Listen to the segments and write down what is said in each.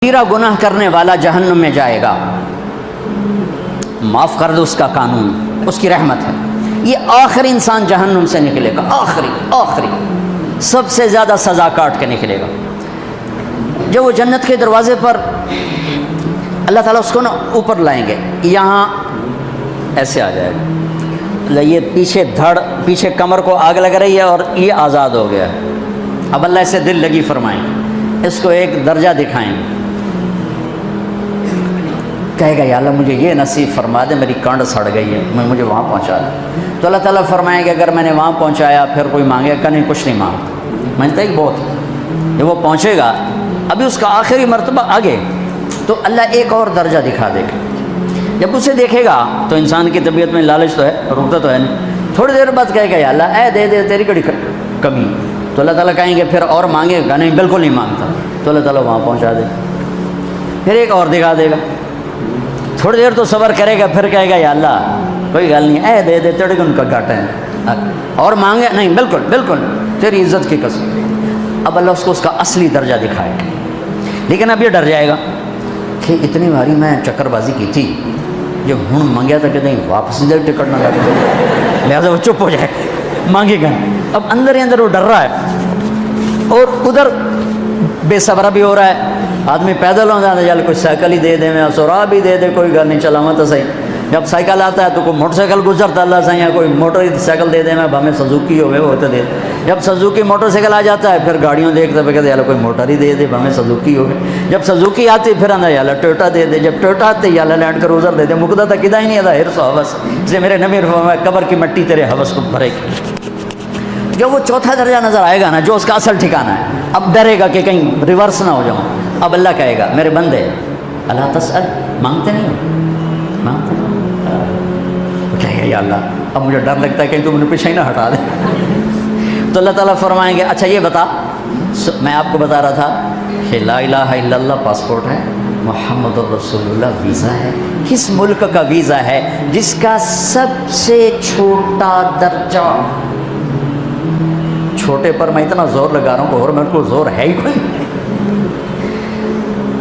کبیرہ گناہ کرنے والا جہنم میں جائے گا، معاف کر دو اس کا قانون، اس کی رحمت ہے۔ یہ آخری انسان جہنم سے نکلے گا، آخری سب سے زیادہ سزا کاٹ کے نکلے گا۔ جب وہ جنت کے دروازے پر اللہ تعالیٰ اس کو نا اوپر لائیں گے، یہاں ایسے آ جائے گا، یہ پیچھے کمر کو آگ لگ رہی ہے اور یہ آزاد ہو گیا ہے۔ اب اللہ اسے دل لگی فرمائیں گے، اس کو ایک درجہ دکھائیں گے، کہے گا یا اللہ مجھے یہ نصیب فرما دے، میری کانڈ سڑ گئی ہے، مجھے وہاں پہنچا دے۔ تو اللہ تعالیٰ فرمائیں گے اگر میں نے وہاں پہنچایا پھر کوئی مانگے گا نہیں، کچھ نہیں مانگتا، مانگتا ہی بہت۔ جب وہ پہنچے گا ابھی اس کا آخری مرتبہ آگے، تو اللہ ایک اور درجہ دکھا دے گا۔ جب اسے دیکھے گا تو انسان کی طبیعت میں لالچ تو ہے، رکتا تو ہے نہیں، تھوڑی دیر بعد کہے گا یا اللہ اے دے تیری کڑی کمی، تو اللہ تعالیٰ کہیں گے پھر اور مانگے گا نہیں، بالکل نہیں مانگتا، تو اللہ تعالیٰ وہاں پہنچا دے، پھر ایک اور دکھا دے گا، تھوڑی دیر تو صبر کرے گا، پھر کہے گا یا اللہ کوئی گل نہیں، اے دے تیرے کو ان کا گھاٹا ہے، اور مانگے نہیں، بالکل تیری عزت کی قسم۔ اب اللہ اس کو اس کا اصلی درجہ دکھائے گا، لیکن اب یہ ڈر جائے گا کہ اتنی باری میں چکر بازی کی تھی، جو ہوں منگیا تھا کہ نہیں واپس ادھر ٹکٹ نہ لگے، لہٰذا وہ چپ ہو جائے، مانگے گا۔ اب اندر ہی اندر وہ ڈر رہا ہے اور ادھر بے صبرا بھی ہو رہا ہے، آدمی پیدل ہو جاتا ہے، چل کوئی سائیکل ہی دے دے، میں سورا بھی دے دے، کوئی گل نہیں، چلاواں تو صحیح۔ جب سائیکل آتا ہے تو کوئی موٹر سائیکل گزرتا اللہ سے، یا کوئی موٹر سائیکل دے دے، میں ہمیں سزوکی ہوئے وہ تو دے۔ جب سزوکی موٹر سائیکل آ جاتا ہے پھر گاڑیوں دیکھتے پہ کہتے ہیں کوئی موٹر ہی دے دے، ہمیں سزوکی ہوگی۔ جب سزوکی آتی پھر آنا یا ٹویوٹا دے دے، جب ٹویوٹا آتے یا لینڈ کروزر دے دے، مقدہ تک کدا ہی نہیں آتا، ہرس و حوث، اس لیے میرے نبی فرمایا قبر کی مٹی تیرے حوث کو بھرے گی۔ جب وہ چوتھا درجہ نظر آئے گا نا، جو اس کا اصل ٹھکانہ ہے، اب ڈرے گا کہ کہیں ریورس نہ ہو جاؤں۔ اب اللہ کہے گا میرے بندے اللہ تسأل، مانگتے نہیں ہو، مانگتے نہیں ہو، کہے گا یا اللہ اب مجھے ڈر لگتا ہے کہ تم نے پیچھے ہی نہ ہٹا دے۔ تو اللہ تعالیٰ فرمائیں گے اچھا یہ بتا، میں آپ کو بتا رہا تھا کہ لا الہ الا اللہ پاسپورٹ ہے، محمد الرسول اللہ ویزا ہے۔ کس ملک کا ویزا ہے؟ جس کا سب سے چھوٹا درجہ، چھوٹے پر میں اتنا زور لگا رہا ہوں کہ اور میرے کو زور ہے ہی کوئی۔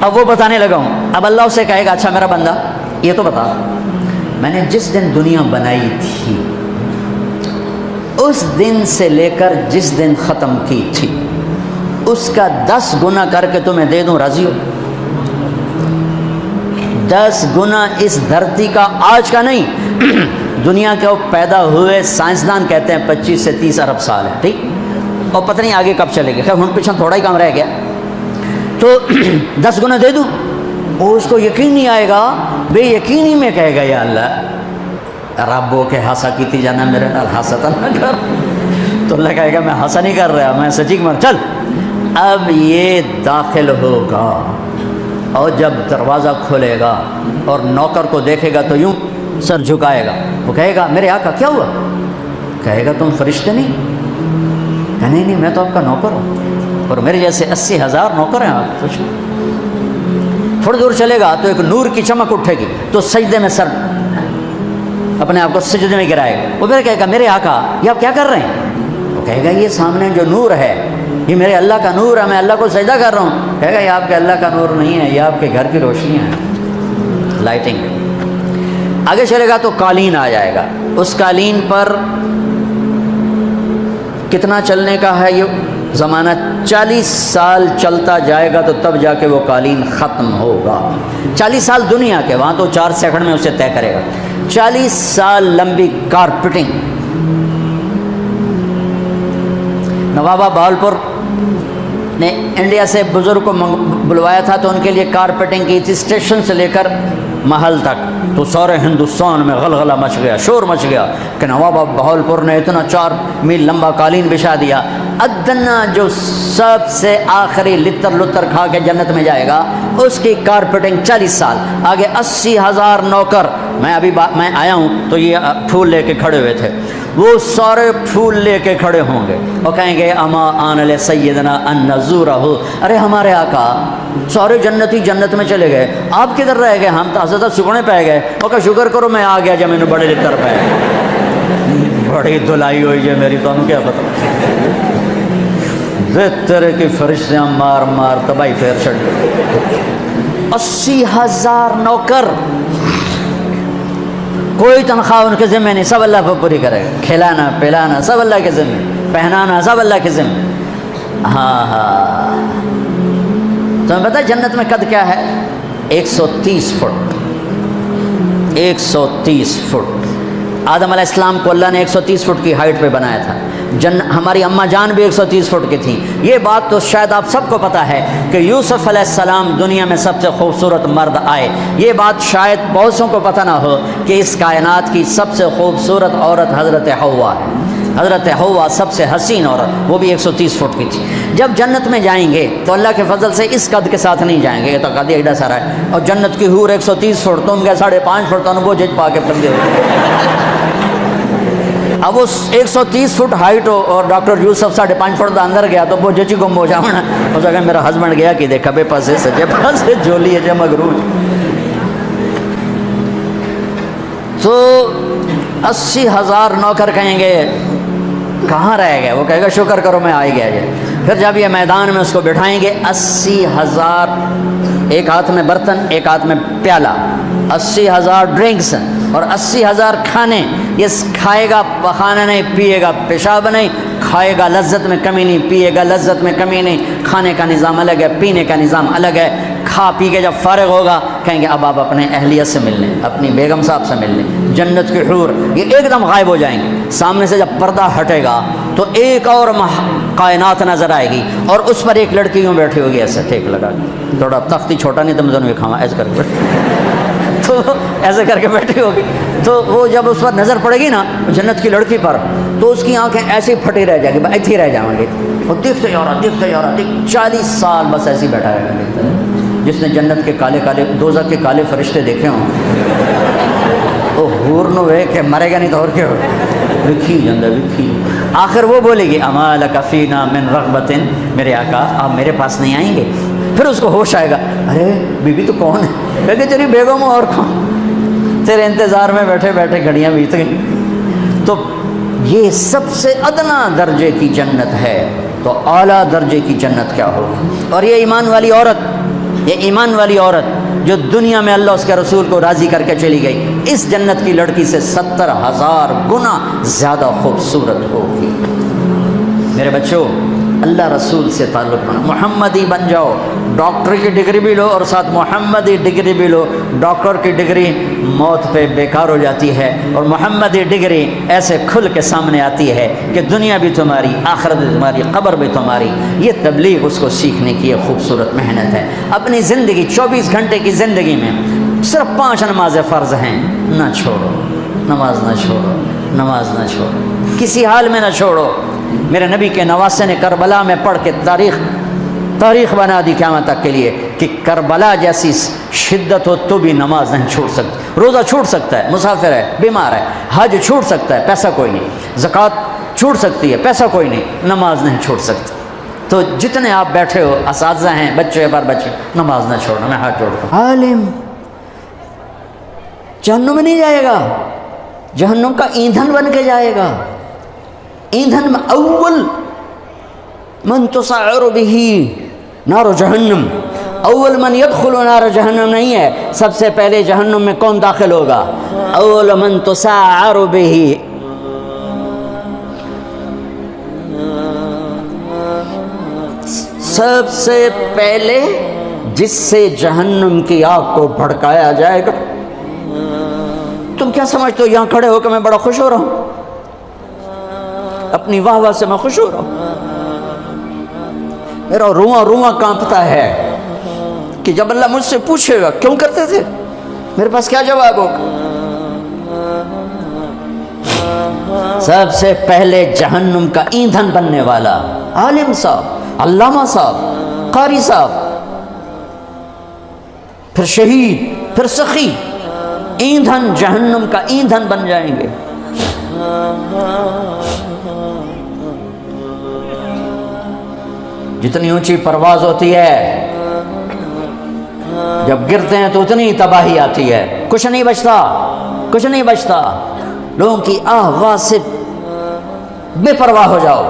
اب وہ بتانے لگا ہوں، اب اللہ اسے کہے گا اچھا میرا بندہ یہ تو بتا، میں نے جس دن دنیا بنائی تھی اس دن سے لے کر جس دن ختم کی تھی اس کا 10 گنا کر کے تمہیں دے دوں، راضی ہو؟ 10 گنا اس دھرتی کا، آج کا نہیں، دنیا کے وہ پیدا ہوئے سائنسدان کہتے ہیں 25 سے 30 ارب سال ہے، ٹھیک، اور پتہ نہیں آگے کب چلے گا، خیر ہن پیچھے تھوڑا ہی کام رہ گیا، تو 10 گنا دے دوں۔ وہ اس کو یقین نہیں آئے گا، بے یقینی میں کہے گا یا اللہ ربو کے ہاسا کی تھی جانا میرے نال ہاسا نہ کر، تو اللہ کہے گا میں ہاسا نہیں کر رہا، میں سچی مر چل۔ اب یہ داخل ہوگا اور جب دروازہ کھولے گا اور نوکر کو دیکھے گا تو یوں سر جھکائے گا، وہ کہے گا میرے آقا کیا ہوا؟ کہے گا تم فرشتے نہیں؟ کہ نہیں میں تو آپ کا نوکر ہوں، اور میرے جیسے 80,000 نوکر ہیں آپ کچھ۔ تھوڑی دور چلے گا تو ایک نور کی چمک اٹھے گی تو سجدے میں سر اپنے آپ کو سجدے میں گرائے گا، وہ پھر کہے گا میرے آقا یہ آپ کیا کر رہے ہیں؟ وہ کہے گا یہ سامنے جو نور ہے یہ میرے اللہ کا نور ہے، میں اللہ کو سجدہ کر رہا ہوں۔ کہے گا یہ آپ کے اللہ کا نور نہیں ہے، یہ آپ کے گھر کی روشنیاں ہیں، لائٹنگ۔ آگے چلے گا تو قالین آ جائے گا، اس قالین پر کتنا چلنے کا ہے یہ زمانہ، 40 سال چلتا جائے گا تو تب جا کے وہ قالین ختم ہوگا۔ 40 سال دنیا کے، وہاں تو 4 سیکنڈ میں اسے طے کرے گا۔ 40 سال لمبی کارپیٹنگ۔ نوابہ بہاولپور نے انڈیا سے بزرگ کو بلوایا تھا تو ان کے لیے کارپیٹنگ کی تھی، اسٹیشن سے لے کر محل تک، تو سارے ہندوستان میں غلغلہ مچ گیا، شور مچ گیا کہ نوابہ بہاولپور نے اتنا 4 میل لمبا قالین بچھا دیا۔ ادنا جو سب سے آخری لتر کھا کے جنت میں جائے گا اس کی کارپیٹنگ 40 سال، آگے 80,000 نوکر۔ میں آیا ہوں تو یہ پھول لے کے کھڑے ہوئے تھے، وہ سارے پھول لے کے کھڑے ہوں گے اور کہیں گے اما آن علیہ سیدنا ان نزورہ، ارے ہمارے آقا سارے جنتی جنت میں چلے گئے، آپ کدھر رہ گئے؟ ہم تو حضرت سکڑے پہ گئے۔ وہ کہ شکر کرو میں آ گیا جب میں نے بڑے لتر پہ، بڑی دھلائی ہوئی ہے میری، تو ہم کیا پتہ، تیرے کی فرشتیاں مار مار تباہی پھیر چھڑ۔ 80,000 نوکر، کوئی تنخواہ ان کے ذمہ نہیں، سب اللہ پر پوری کرے گا، کھلانا پلانا سب اللہ کے ذمہ، پہنانا سب اللہ کے ذمہ۔ ہاں تمہیں پتہ ہے جنت میں قد کیا ہے؟ 130 فٹ، 130 فٹ۔ آدم علیہ السلام کو اللہ نے 130 فٹ کی ہائٹ پہ بنایا تھا، ہماری اماں جان بھی 130 فٹ کی تھیں۔ یہ بات تو شاید آپ سب کو پتہ ہے کہ یوسف علیہ السلام دنیا میں سب سے خوبصورت مرد آئے۔ یہ بات شاید بہت سوں کو پتہ نہ ہو کہ اس کائنات کی سب سے خوبصورت عورت حضرت حوا ہے۔ حضرت حوا سب سے حسین عورت، وہ بھی 130 فٹ کی تھی۔ جب جنت میں جائیں گے تو اللہ کے فضل سے اس قد کے ساتھ نہیں جائیں گے، یہ تو قد ایڈا سارا ہے، اور جنت کی حور 130 فٹ، تم کے 5.5 فٹ تو وہ جج پا کے پندے ہو۔ اب اس 130 فٹ ہائٹ ہو اور ڈاکٹر یوسف 5.5 فٹ دا اندر گیا تو وہ جچی گم ہو جاؤنا، اس جگہ میرا ہسبینڈ گیا کہ دیکھا بے پاسے سجے پاسے جولی ہے مغرور۔ تو 80,000 نوکر کہیں گے کہاں رہ گئے؟ وہ کہے گا شکر کرو میں آ ہی گیا جائے۔ پھر جب یہ میدان میں اس کو بٹھائیں گے 80,000، ایک ہاتھ میں برتن ایک ہاتھ میں پیالہ، 80,000 ڈرنکس اور 80,000 کھانے۔ یہ کھائے گا پخانا نہیں، پیے گا پیشاب نہیں، کھائے گا لذت میں کمی نہیں، پیے گا لذت میں کمی نہیں۔ کھانے کا نظام الگ ہے، پینے کا نظام الگ ہے۔ کھا پی کے جب فارغ ہوگا کہیں گے اب آپ اپنے اہلیت سے مل لیں، اپنی بیگم صاحب سے مل لیں۔ جنت کی حور یہ ایک دم غائب ہو جائیں گے، سامنے سے جب پردہ ہٹے گا تو ایک اور کائنات نظر آئے گی، اور اس پر ایک لڑکی یوں بیٹھی ہوگی ایسے ٹھیک لگا کے، تھوڑا تختی چھوٹا نہیں تو میں دونوں کھاوا ایسے کر کے تو ایسے کر کے بیٹھی ہوگی۔ تو وہ جب اس پر نظر پڑے گی نا جنت کی لڑکی پر، تو اس کی آنکھیں ایسی پھٹی رہ جائیں گی، ایتھی رہ جائیں گے، وہ دیکھتے جا رہا دیکھتے جا رہا، 40 سال بس ایسے ہی بیٹھا رہے گا۔ جس نے جنت کے کالے کالے دوزخ کے کالے فرشتے دیکھے ہوں وہ حور نو ہے کہ مرے گا نہیں تو اور کیا ہوگا، وکھی جاندہ وکھی۔ آخر وہ بولے گی اما لک فینا من رغبت، میرے آقا آپ میرے پاس نہیں آئیں گے؟ پھر اس کو ہوش آئے گا، ارے بی بی تو کون ہے؟ کہتے تیری بیگم اور کون، تیرے انتظار میں بیٹھے بیٹھے گھڑیاں بیت گئیں۔ تو یہ سب سے ادنا درجے کی جنت ہے، تو اعلیٰ درجے کی جنت کیا ہوگی؟ اور یہ ایمان والی عورت، یہ ایمان والی عورت جو دنیا میں اللہ اس کے رسول کو راضی کر کے چلی گئی، اس جنت کی لڑکی سے 70,000 گنا زیادہ خوبصورت ہوگی۔ میرے بچوں اللہ رسول سے تعلق بنا، محمدی بن جاؤ، ڈاکٹر کی ڈگری بھی لو اور ساتھ محمدی ڈگری بھی لو۔ ڈاکٹر کی ڈگری موت پہ بیکار ہو جاتی ہے، اور محمدی ڈگری ایسے کھل کے سامنے آتی ہے کہ دنیا بھی تمہاری، آخرت بھی تمہاری، قبر بھی تمہاری۔ یہ تبلیغ اس کو سیکھنے کی ایک خوبصورت محنت ہے۔ اپنی زندگی 24 گھنٹے کی زندگی میں صرف 5 نمازیں فرض ہیں، نہ چھوڑو، نماز نہ چھوڑو، نماز نہ چھوڑو، کسی حال میں نہ چھوڑو۔ میرے نبی کے نواسے نے کربلا میں پڑھ کے تاریخ بنا دی قیامت تک کے لیے کہ کربلا جیسی شدت ہو تو بھی نماز نہیں چھوڑ سکتی۔ روزہ چھوٹ سکتا ہے، مسافر ہے، بیمار ہے، حج چھوٹ سکتا ہے، پیسہ کوئی نہیں، زکوٰۃ چھوٹ سکتی ہے، پیسہ کوئی نہیں، نماز نہیں چھوڑ سکتی۔ تو جتنے آپ بیٹھے ہو، اساتذہ ہیں، بچے بار بچے، نماز نہ چھوڑنا، میں ہاتھ جوڑتا ہوں۔ عالم جہنم میں نہیں جائے گا، جہنم کا ایندھن بن کے جائے گا۔ ایندھن میں اول من تسعر به نار جہنم، اول من يدخل نار جہنم نہیں ہے، سب سے پہلے جہنم میں کون داخل ہوگا؟ اول من تسعر به، سب سے پہلے جس سے جہنم کی آگ کو بھڑکایا جائے گا۔ تم کیا سمجھتے ہو یہاں کھڑے ہو کہ میں بڑا خوش ہو رہا ہوں؟ اپنی واہ واہ سے میں خوش ہو رہا ہوں، میرا رواں رواں کانپتا ہے کہ جب اللہ مجھ سے پوچھے گا کیوں کرتے تھے، میرے پاس کیا جواب ہوگا؟ سب سے پہلے جہنم کا ایندھن بننے والا عالم صاحب، علامہ صاحب، قاری صاحب، پھر شہید، پھر سخی، ایندھن جہنم کا ایندھن بن جائیں گے۔ جتنی اونچی پرواز ہوتی ہے جب گرتے ہیں تو اتنی تباہی آتی ہے، کچھ نہیں بچتا، کچھ نہیں بچتا۔ لوگوں کی آواز سے بے پرواہ ہو جاؤ۔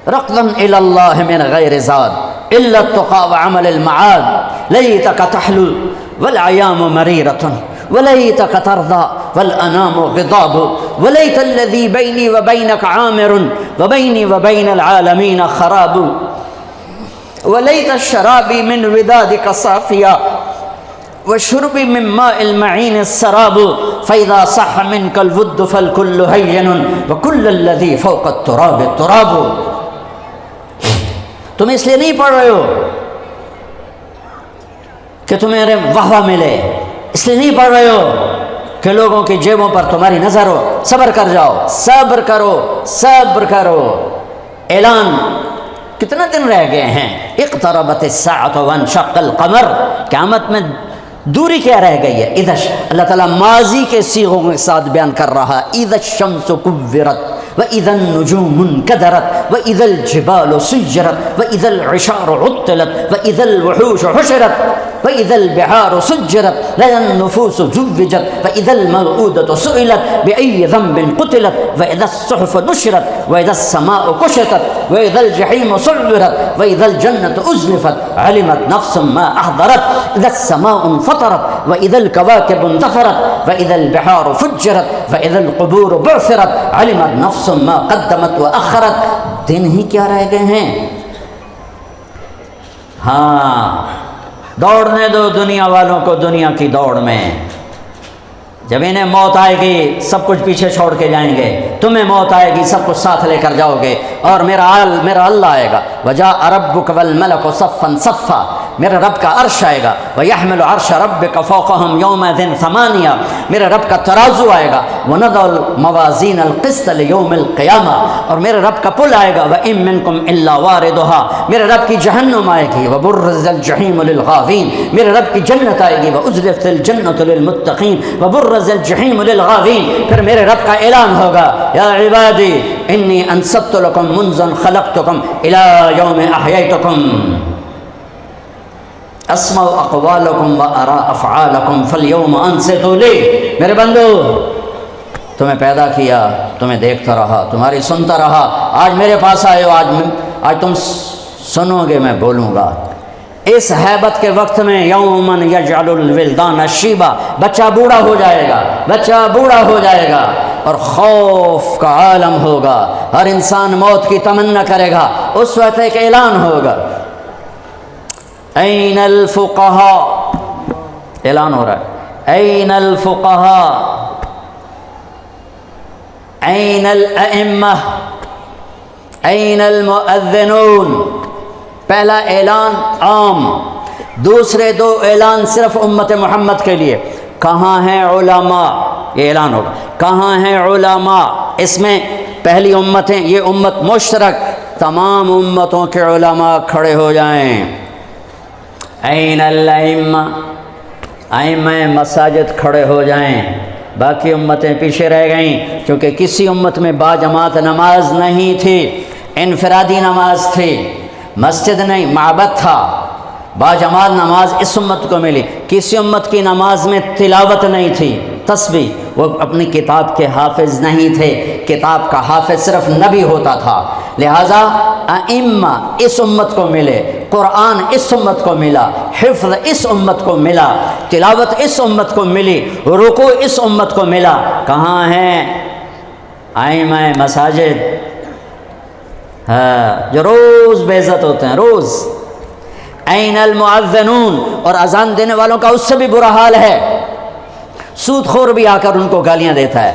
رقداً الی اللہ من غیر زاد الا التقى وعمل المعاد، لیتک تحلو والایام مریرۃ ولیتک ترضى والانام غضاب ولیت الذی بینی وبینک عامر وبینی وبین العالمین خراب ولیت الشرابی من ودادک صافیا وشربی من ماء المعین السراب فاذا صح منک الود فالکل هین وکل الذی فوق التراب التراب. تم اس لیے نہیں پڑھ رہے ہو کہ تمہیں واہ واہ ملے، اس لیے نہیں پڑھ رہے ہو کہ لوگوں کی جیبوں پر تمہاری نظر ہو. صبر کر جاؤ، صبر کرو، صبر کرو. اعلان کتنے دن رہ گئے ہیں؟ اقتربت الساعۃ وانشق القمر. قیامت میں دوری کیا رہ گئی ہے؟ اذا اللہ تعالیٰ ماضی کے صیغوں کے ساتھ بیان کر رہا ہے. اذا الشمس كورت وإذا النجوم انكدرت وإذا الجبال سيرت وإذا العشار عطلت وإذا الوحوش حشرت وإذا البحار سجرت وإذا النفوس زوجت وإذا الموءودة سئلت بأي ذنب قتلت وإذا الصحف نشرت وإذا السماء كشطت وإذا الجحيم سعرت وإذا الجنة أزلفت علمت نفس ما أحضرت إذا السماء انفطرت وإذا الكواكب انتثرت وإذا البحار فجرت وإذا القبور بعثرت علمت نفس ما قدمت وأخرت. دن ہی کیا رہ گئے ہیں؟ ہاں، دوڑنے دو دنیا والوں کو دنیا کی دوڑ میں. جب انہیں موت آئے گی سب کچھ پیچھے چھوڑ کے جائیں گے، تمہیں موت آئے گی سب کچھ ساتھ لے کر جاؤ گے، اور میرا اللہ آئے گا. وجاء ربک والملک صفا صفا. میرے رب کا عرش آئے گا. وَيَحْمِلُ عَرْشَ رَبِّكَ فَوْقَهُمْ يَوْمَئِذٍ ثَمَانِيَةٌ. میرے رب کا ترازو آئے گا. وَنَضَعُ الْمَوَازِينَ الْقِسْطَ لِيَوْمِ الْقِيَامَةِ. اور میرے رب کا پل آئے گا. وَإِن مِّنكُمْ إِلَّا وَارِدُهَا. میرے رب کی جہنم آئے گی. وَبُرِّزَ الْجَحِيمُ لِلْغَاوِينَ. میرے رب کی جنت آئے گی. وَأُزْلِفَتِ الْجَنَّةُ لِلْمُتَّقِينَ وَبُرِّزَ الْجَحِيمُ لِلْغَاوِينَ. پھر میرے رب کا اعلان ہوگا، یا عبادی انی انصبت لکم منذ خلقتکم الی یوم احییتکم اسمع اقوالکم و ارا افعالکم فالیوم انصتوا لی. میرے بندو، تمہیں پیدا کیا، تمہیں دیکھتا رہا، تمہاری سنتا رہا. آج میرے پاس آئے ہو، آج تم سنو گے، میں بولوں گا. اس حیبت کے وقت میں یومن یجعل الولدان شیبا. بچہ بوڑھا ہو جائے گا، بچہ بوڑھا ہو جائے گا، اور خوف کا عالم ہوگا. ہر انسان موت کی تمنا کرے گا. اس وقت ایک اعلان ہوگا، این الفقہاء. اعلان ہو رہا ہے، این الفقہاء این الائمہ این المؤذنون. پہلا اعلان عام، دوسرے دو اعلان صرف امت محمد کے لیے. کہاں ہیں علماء؟ یہ اعلان ہوگا، کہاں ہیں علماء؟ اس میں پہلی امتیں، یہ امت مشترک، تمام امتوں کے علماء کھڑے ہو جائیں. این الائمہ، ائمہ مساجد کھڑے ہو جائیں. باقی امتیں پیچھے رہ گئیں کیونکہ کسی امت میں باجماعت نماز نہیں تھی، انفرادی نماز تھی. مسجد نہیں، معبد تھا. باجماعت نماز اس امت کو ملی. کسی امت کی نماز میں تلاوت نہیں تھی، تسبیح. وہ اپنی کتاب کے حافظ نہیں تھے، کتاب کا حافظ صرف نبی ہوتا تھا. لہٰذا ائمہ اس امت کو ملے، قرآن اس امت کو ملا، حفظ اس امت کو ملا، تلاوت اس امت کو ملی، رکوع اس امت کو ملا. کہاں ہیں ائمہ مساجد؟ جو روز بے عزت ہوتے ہیں، روز. این المؤذنون. اور اذان دینے والوں کا اس سے بھی برا حال ہے، سود خور بھی آ کر ان کو گالیاں دیتا ہے.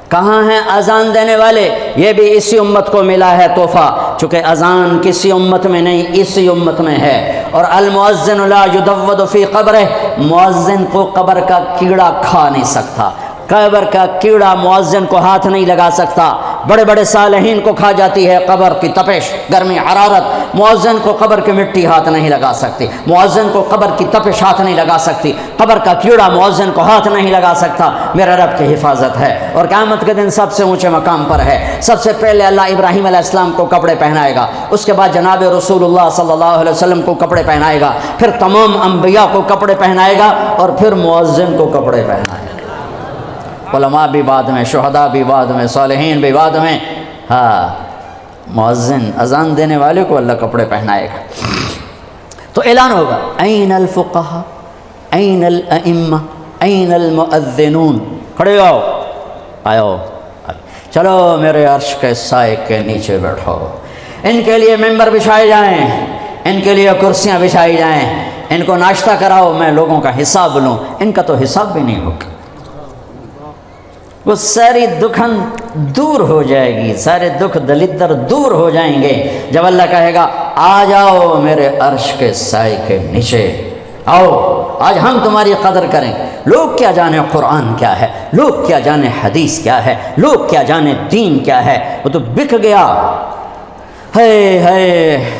کہاں ہیں اذان دینے والے؟ یہ بھی اسی امت کو ملا ہے تحفہ، چونکہ اذان کسی امت میں نہیں، اسی امت میں ہے. اور المؤذن لا یدود فی قبرہ. مؤذن کو قبر کا کیڑا کھا نہیں سکتا، قبر کا کیڑا مؤذن کو ہاتھ نہیں لگا سکتا. بڑے بڑے صالحین کو کھا جاتی ہے قبر کی تپش، گرمی، حرارت. مؤذن کو قبر کی مٹی ہاتھ نہیں لگا سکتی، مؤذن کو قبر کی تپش ہاتھ نہیں لگا سکتی، قبر کا کیڑا مؤذن کو ہاتھ نہیں لگا سکتا. میرا رب کی حفاظت ہے، اور قیامت کے دن سب سے اونچے مقام پر ہے. سب سے پہلے اللہ ابراہیم علیہ السلام کو کپڑے پہنائے گا، اس کے بعد جناب رسول اللہ صلی اللہ علیہ وسلم کو کپڑے پہنائے گا، پھر تمام انبیاء کو کپڑے پہنائے گا، اور پھر مؤذن کو کپڑے پہنائے گا. علماء بھی بعد میں، شہداء بھی بعد میں، صالحین بھی بعد میں. ہاں، مؤذن اذان دینے والے کو اللہ کپڑے پہنائے گا. تو اعلان ہوگا این الفقہا این الائمہ این المؤذنون، کھڑے آؤ، آؤ چلو میرے عرش کے سائے کے نیچے بیٹھو، ان کے لیے ممبر بچھائے جائیں، ان کے لیے کرسیاں بچھائی جائیں، ان کو ناشتہ کراؤ، میں لوگوں کا حساب لوں۔ ان کا تو حساب بھی نہیں ہوگا، وہ ساری دکھن دور ہو جائے گی، سارے دکھ دلدر دور ہو جائیں گے جب اللہ کہے گا آ جاؤ میرے عرش کے سائے کے نیچے، آؤ آج ہم تمہاری قدر کریں۔ لوگ کیا جانے قرآن کیا ہے، لوگ کیا جانے حدیث کیا ہے، لوگ کیا جانے دین کیا ہے، وہ تو بک گیا۔ ہے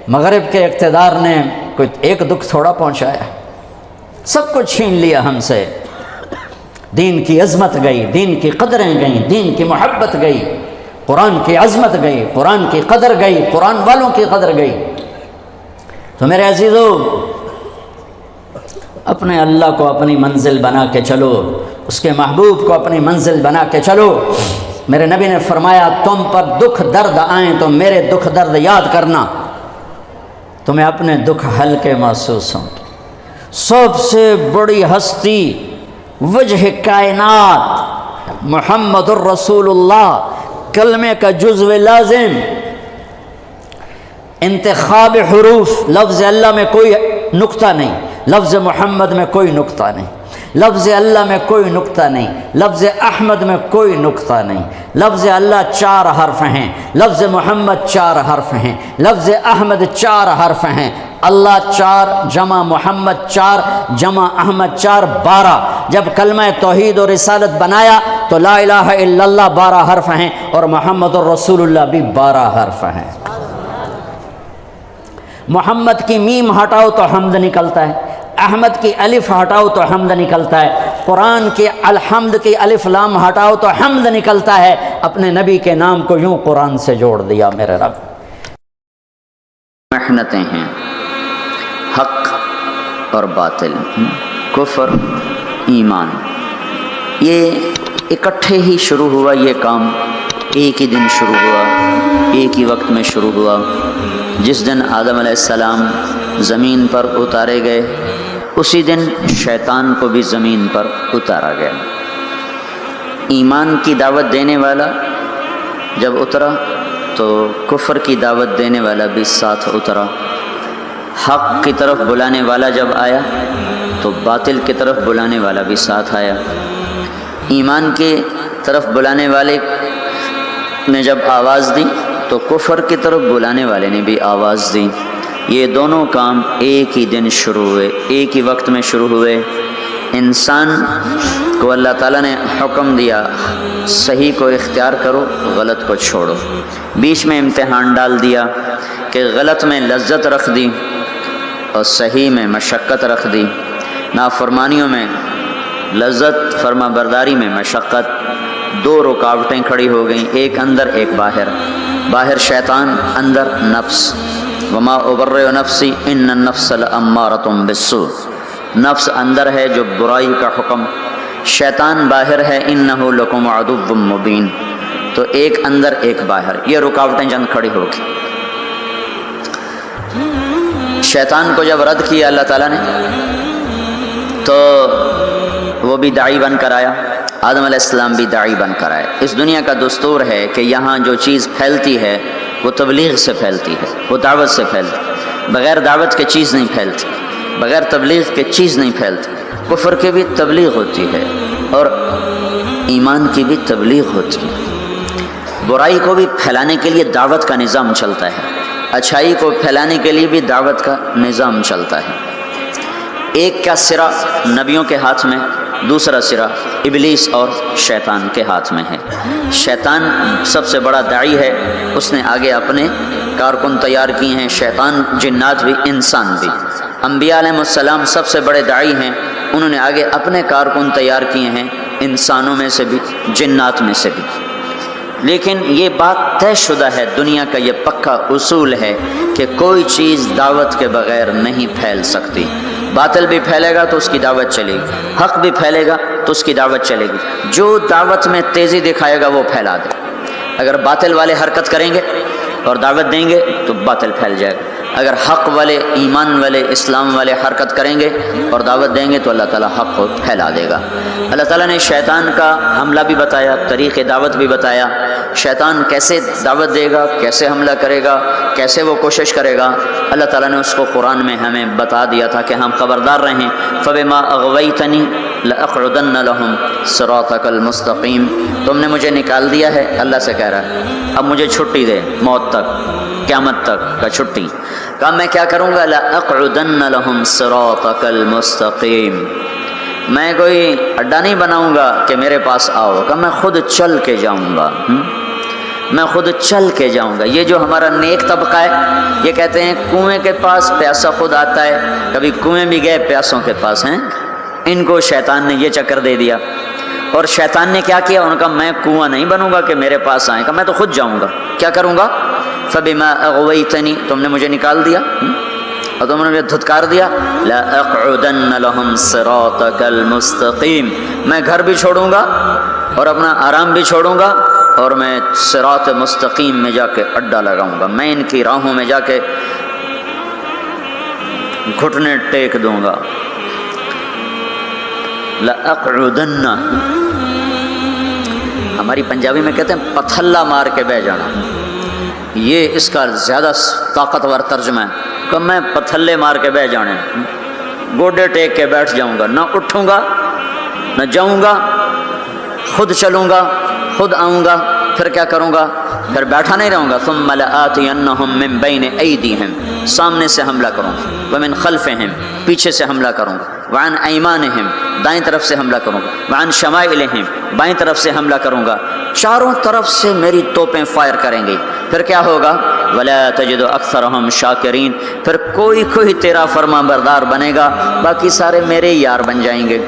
مغرب کے اقتدار نے کوئی ایک دکھ تھوڑا پہنچایا، سب کچھ چھین لیا ہم سے، دین کی عظمت گئی، دین کی قدریں گئیں، دین کی محبت گئی، قرآن کی عظمت گئی، قرآن کی قدر گئی، قرآن والوں کی قدر گئی۔ تو میرے عزیزو، اپنے اللہ کو اپنی منزل بنا کے چلو، اس کے محبوب کو اپنی منزل بنا کے چلو۔ میرے نبی نے فرمایا تم پر دکھ درد آئیں تو میرے دکھ درد یاد کرنا، تمہیں اپنے دکھ ہلکے محسوس ہوں گے۔ سب سے بڑی ہستی وجہ کائنات محمد الرسول اللہ، کلمے کا جزو لازم، انتخاب حروف، لفظ اللہ میں کوئی نقطہ نہیں، لفظ محمد میں کوئی نقطہ نہیں، لفظ اللہ میں کوئی نقطہ نہیں، لفظ احمد میں کوئی نقطہ نہیں، لفظ اللہ 4 حرف ہیں، لفظ محمد 4 حرف ہیں، لفظ احمد 4 حرف ہیں، اللہ 4 جمع محمد 4 جمع احمد 4 12۔ جب کلمہ توحید اور رسالت بنایا تو لا الہ الا اللہ 12 حرف ہیں اور محمد الرسول اللہ بھی 12 حرف ہیں۔ محمد کی میم ہٹاؤ تو حمد نکلتا ہے، احمد کی الف ہٹاؤ تو حمد نکلتا ہے، قرآن کے الحمد کی الف لام ہٹاؤ تو حمد نکلتا ہے۔ اپنے نبی کے نام کو یوں قرآن سے جوڑ دیا میرے رب۔ محنتیں ہیں، حق اور باطل، کفر ایمان، یہ اکٹھے ہی شروع ہوا، یہ کام ایک ہی دن شروع ہوا، ایک ہی وقت میں شروع ہوا۔ جس دن آدم علیہ السلام زمین پر اتارے گئے اسی دن شیطان کو بھی زمین پر اتارا گیا۔ ایمان کی دعوت دینے والا جب اترا تو کفر کی دعوت دینے والا بھی ساتھ اترا، حق کی طرف بلانے والا جب آیا تو باطل کی طرف بلانے والا بھی ساتھ آیا۔ ایمان کی طرف بلانے والے نے جب آواز دی تو کفر کی طرف بلانے والے نے بھی آواز دی۔ یہ دونوں کام ایک ہی دن شروع ہوئے، ایک ہی وقت میں شروع ہوئے۔ انسان کو اللہ تعالیٰ نے حکم دیا صحیح کو اختیار کرو، غلط کو چھوڑو۔ بیچ میں امتحان ڈال دیا کہ غلط میں لذت رکھ دی اور صحیح میں مشقت رکھ دی، نافرمانیوں میں لذت، فرما برداری میں مشقت۔ 2 رکاوٹیں کھڑی ہو گئیں، ایک اندر ایک باہر، باہر شیطان، اندر نفس۔ وما ابرئ نفسی ان النفس لامارۃ بالسوء، نفس اندر ہے جو برائی کا حکم، شیطان باہر ہے، انہ لکم عدو مبین۔ تو ایک اندر ایک باہر، یہ رکاوٹیں چند کھڑی ہو گئی۔ شیطان کو جب رد کیا اللہ تعالیٰ نے تو وہ بھی داعی بن کر آیا، آدم علیہ السلام بھی داعی بن کر آئے۔ اس دنیا کا دستور ہے کہ یہاں جو چیز پھیلتی ہے وہ تبلیغ سے پھیلتی ہے، وہ دعوت سے پھیلتی ہے، بغیر دعوت کے چیز نہیں پھیلتی، بغیر تبلیغ کے چیز نہیں پھیلتی۔ کفر کی بھی تبلیغ ہوتی ہے اور ایمان کی بھی تبلیغ ہوتی ہے۔ برائی کو بھی پھیلانے کے لیے دعوت کا نظام چلتا ہے، اچھائی کو پھیلانے کے لیے بھی دعوت کا نظام چلتا ہے۔ ایک کا سرا نبیوں کے ہاتھ میں، دوسرا سرا ابلیس اور شیطان کے ہاتھ میں ہے۔ شیطان سب سے بڑا داعی ہے، اس نے آگے اپنے کارکن تیار کیے ہیں، شیطان، جنات بھی، انسان بھی۔ انبیاء علیہ السلام سب سے بڑے داعی ہیں، انہوں نے آگے اپنے کارکن تیار کیے ہیں، انسانوں میں سے بھی، جنات میں سے بھی۔ لیکن یہ بات طے شدہ ہے، دنیا کا یہ پکا اصول ہے کہ کوئی چیز دعوت کے بغیر نہیں پھیل سکتی۔ باطل بھی پھیلے گا تو اس کی دعوت چلے گی، حق بھی پھیلے گا تو اس کی دعوت چلے گی۔ جو دعوت میں تیزی دکھائے گا وہ پھیلا دے۔ اگر باطل والے حرکت کریں گے اور دعوت دیں گے تو باطل پھیل جائے گا، اگر حق والے، ایمان والے، اسلام والے حرکت کریں گے اور دعوت دیں گے تو اللہ تعالیٰ حق کو پھیلا دے گا۔ اللہ تعالیٰ نے شیطان کا حملہ بھی بتایا، طریق دعوت بھی بتایا، شیطان کیسے دعوت دے گا، کیسے حملہ کرے گا، کیسے وہ کوشش کرے گا، اللہ تعالیٰ نے اس کو قرآن میں ہمیں بتا دیا تھا کہ ہم خبردار رہیں۔ فَبِمَا أَغْوَيْتَنِي لَأَقْعُدَنَّ لَهُمْ صِرَاطَكَ الْمُسْتَقِيمَ، تم نے مجھے نکال دیا ہے، اللہ سے کہہ رہا ہے اب مجھے چھٹی دے، موت تک، قیامت تک کا چھٹی۔ کہا میں کیا کروں گا، لَأَقْعُدَنَّ لَهُمْ صِرَاطَكَ الْمُسْتَقِيمَ، میں کوئی اڈا نہیں بناؤں گا کہ میرے پاس آؤ، کہ میں خود چل کے جاؤں گا، میں خود چل کے جاؤں گا۔ یہ جو ہمارا نیک طبقہ ہے یہ کہتے ہیں کنویں کے پاس پیاسا خود آتا ہے، کبھی کنویں بھی گئے پیاسوں کے پاس ہیں، ان کو شیطان نے یہ چکر دے دیا۔ اور شیطان نے کیا کیا، ان کا میں کنواں نہیں بنوں گا کہ میرے پاس آئیں، کہ میں تو خود جاؤں گا۔ کیا کروں گا، فَبِمَا أَغْوَيْتَنِي، تم نے مجھے نکال دیا اور تم نے مجھے دھتکار دیا، لَأَقْعُدَنَّ لَهُمْ صِرَاطَكَ الْمُسْتَقِيمَ، میں گھر بھی چھوڑوں گا اور اپنا آرام بھی چھوڑوں گا اور میں صراط مستقیم میں جا کے اڈا لگاؤں گا، میں ان کی راہوں میں جا کے گھٹنے ٹیک دوں گا۔ لَأَقْعُدَنَّ، ہماری پنجابی میں کہتے ہیں پتھلا مار کے بہ جانا، یہ اس کا زیادہ طاقتور ترجمہ ہے کہ میں پتھلے مار کے بہ جانے، گوڈے ٹیک کے بیٹھ جاؤں گا، نہ اٹھوں گا نہ جاؤں گا، خود چلوں گا، خود آؤں گا، پھر کیا کروں گا، پھر بیٹھا نہیں رہوں گا۔ ثم لآتینہم من بین ایدیہم، سامنے سے حملہ کروں گا، ومن خلفہم، پیچھے سے حملہ کروں گا، وعن ایمانہم، دائیں طرف سے حملہ کروں گا، وعن شمائلہم، بائیں طرف سے حملہ کروں گا، چاروں طرف سے میری توپیں فائر کریں گی۔ پھر کیا ہوگا، ولا تجد اکثرہم شاکرین، پھر کوئی تیرا فرما بردار بنے گا، باقی سارے میرے یار بن جائیں گے۔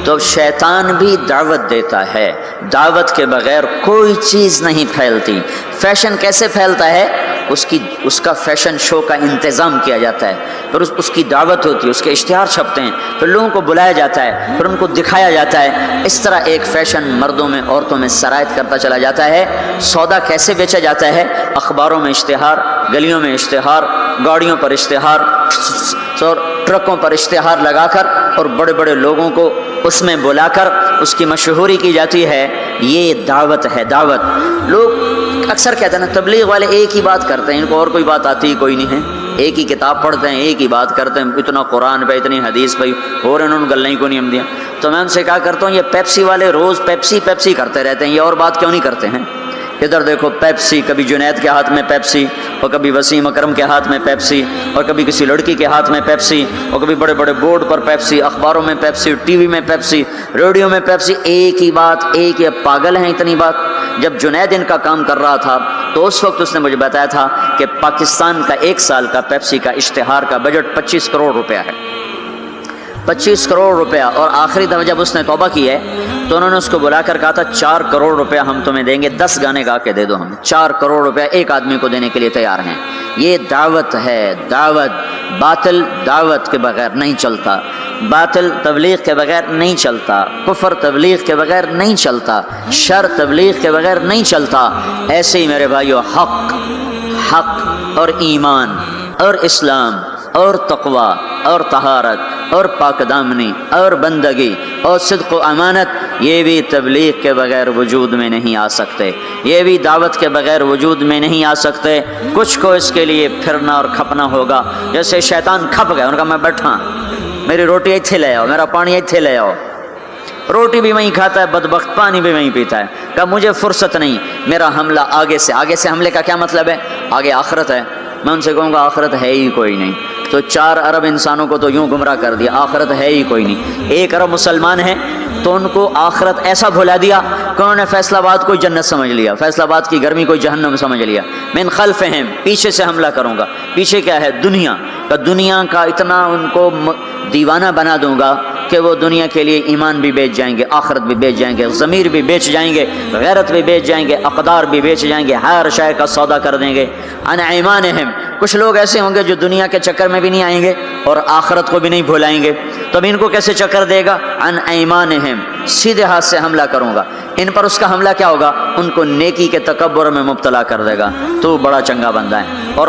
تو شیطان بھی دعوت دیتا ہے، دعوت کے بغیر کوئی چیز نہیں پھیلتی۔ فیشن کیسے پھیلتا ہے، اس کا فیشن شو کا انتظام کیا جاتا ہے، پھر اس کی دعوت ہوتی ہے، اس کے اشتہار چھپتے ہیں، پھر لوگوں کو بلایا جاتا ہے، پھر ان کو دکھایا جاتا ہے۔ اس طرح ایک فیشن مردوں میں عورتوں میں سرایت کرتا چلا جاتا ہے۔ سودا کیسے بیچا جاتا ہے، اخباروں میں اشتہار، گلیوں میں اشتہار، گاڑیوں پر اشتہار، اور ٹرکوں پر اشتہار لگا کر اور بڑے بڑے لوگوں کو اس میں بلا کر اس کی مشہوری کی جاتی ہے۔ یہ دعوت ہے، دعوت۔ لوگ اکثر کہتے ہیں نا تبلیغ والے ایک ہی بات کرتے ہیں، ان کو اور کوئی بات آتی ہی کوئی نہیں ہے، ایک ہی کتاب پڑھتے ہیں، ایک ہی بات کرتے ہیں، اتنا قرآن پہ، اتنی حدیث پہ، اور انہوں نے گلیں کو نہیں ہم دیا۔ تو میں ان سے کہا کرتا ہوں یہ پیپسی والے روز پیپسی کرتے رہتے ہیں، یہ اور بات کیوں نہیں کرتے ہیں؟ ادھر دیکھو پیپسی، کبھی جنید کے ہاتھ میں پیپسی، اور کبھی وسیم اکرم کے ہاتھ میں پیپسی، اور کبھی کسی لڑکی کے ہاتھ میں پیپسی، اور کبھی بڑے بڑے بورڈ پر پیپسی، اخباروں میں پیپسی، ٹی وی میں پیپسی، ریڈیو میں پیپسی، ایک ہی بات، ایک ہی، پاگل ہیں اتنی بات۔ جب جنید ان کا کام کر رہا تھا تو اس وقت اس نے مجھے بتایا تھا کہ پاکستان کا ایک سال کا پیپسی کا اشتہار کا بجٹ 25 کروڑ روپیہ ہے، 25 کروڑ روپیہ۔ اور آخری دفعہ جب اس نے توبہ کی ہے تو انہوں نے اس کو بلا کر کہا تھا 4 کروڑ روپیہ ہم تمہیں دیں گے، 10 گانے گا کے دے دو، ہم 4 کروڑ روپیہ ایک آدمی کو دینے کے لیے تیار ہیں۔ یہ دعوت ہے، دعوت۔ باطل دعوت کے بغیر نہیں چلتا، باطل تبلیغ کے بغیر نہیں چلتا، کفر تبلیغ کے بغیر نہیں چلتا، شر تبلیغ کے بغیر نہیں چلتا۔ ایسے ہی میرے بھائیو حق اور ایمان اور اسلام اور تقوی اور طہارت اور پاک دامنی اور بندگی اور صدق و امانت، یہ بھی تبلیغ کے بغیر وجود میں نہیں آ سکتے، یہ بھی دعوت کے بغیر وجود میں نہیں آ سکتے۔ کچھ کو اس کے لیے پھرنا اور کھپنا ہوگا۔ جیسے شیطان کھپ گیا، ان کا میں بیٹھا، میری روٹی ایتھے لے آؤ، میرا پانی ایتھے لے آؤ، روٹی بھی وہیں کھاتا ہے بدبخت، پانی بھی وہیں پیتا ہے۔ کہا مجھے فرصت نہیں، میرا حملہ آگے سے۔ آگے سے حملے کا کیا مطلب ہے؟ آگے آخرت ہے۔ میں ان سے کہوں گا آخرت ہے ہی کوئی نہیں، تو 4 ارب انسانوں کو تو یوں گمراہ کر دیا، آخرت ہے ہی کوئی نہیں۔ 1 ارب مسلمان ہیں تو ان کو آخرت ایسا بھلا دیا کہ انہوں نے فیصل آباد کو جنت سمجھ لیا، فیصل آباد کی گرمی کو جہنم سمجھ لیا۔ من خلفہم، پیچھے سے حملہ کروں گا۔ پیچھے کیا ہے؟ دنیا کا اتنا ان کو دیوانہ بنا دوں گا کہ وہ دنیا کے لیے ایمان بھی بیچ جائیں گے، آخرت بھی بیچ جائیں گے، ضمیر بھی بیچ جائیں گے، غیرت بھی بیچ جائیں گے، اقدار بھی بیچ جائیں گے، ہر شے کا سودا کر دیں گے۔ عن ایمانہم، کچھ لوگ ایسے ہوں گے جو دنیا کے چکر میں بھی نہیں آئیں گے اور آخرت کو بھی نہیں بھولائیں گے، تو اب ان کو کیسے چکر دے گا؟ عن ایمانہم، سیدھے ہاتھ سے حملہ کروں گا ان پر۔ اس کا حملہ کیا ہوگا؟ ان کو نیکی کے تکبر میں مبتلا کر دے گا۔ تو بڑا چنگا بندہ ہے، اور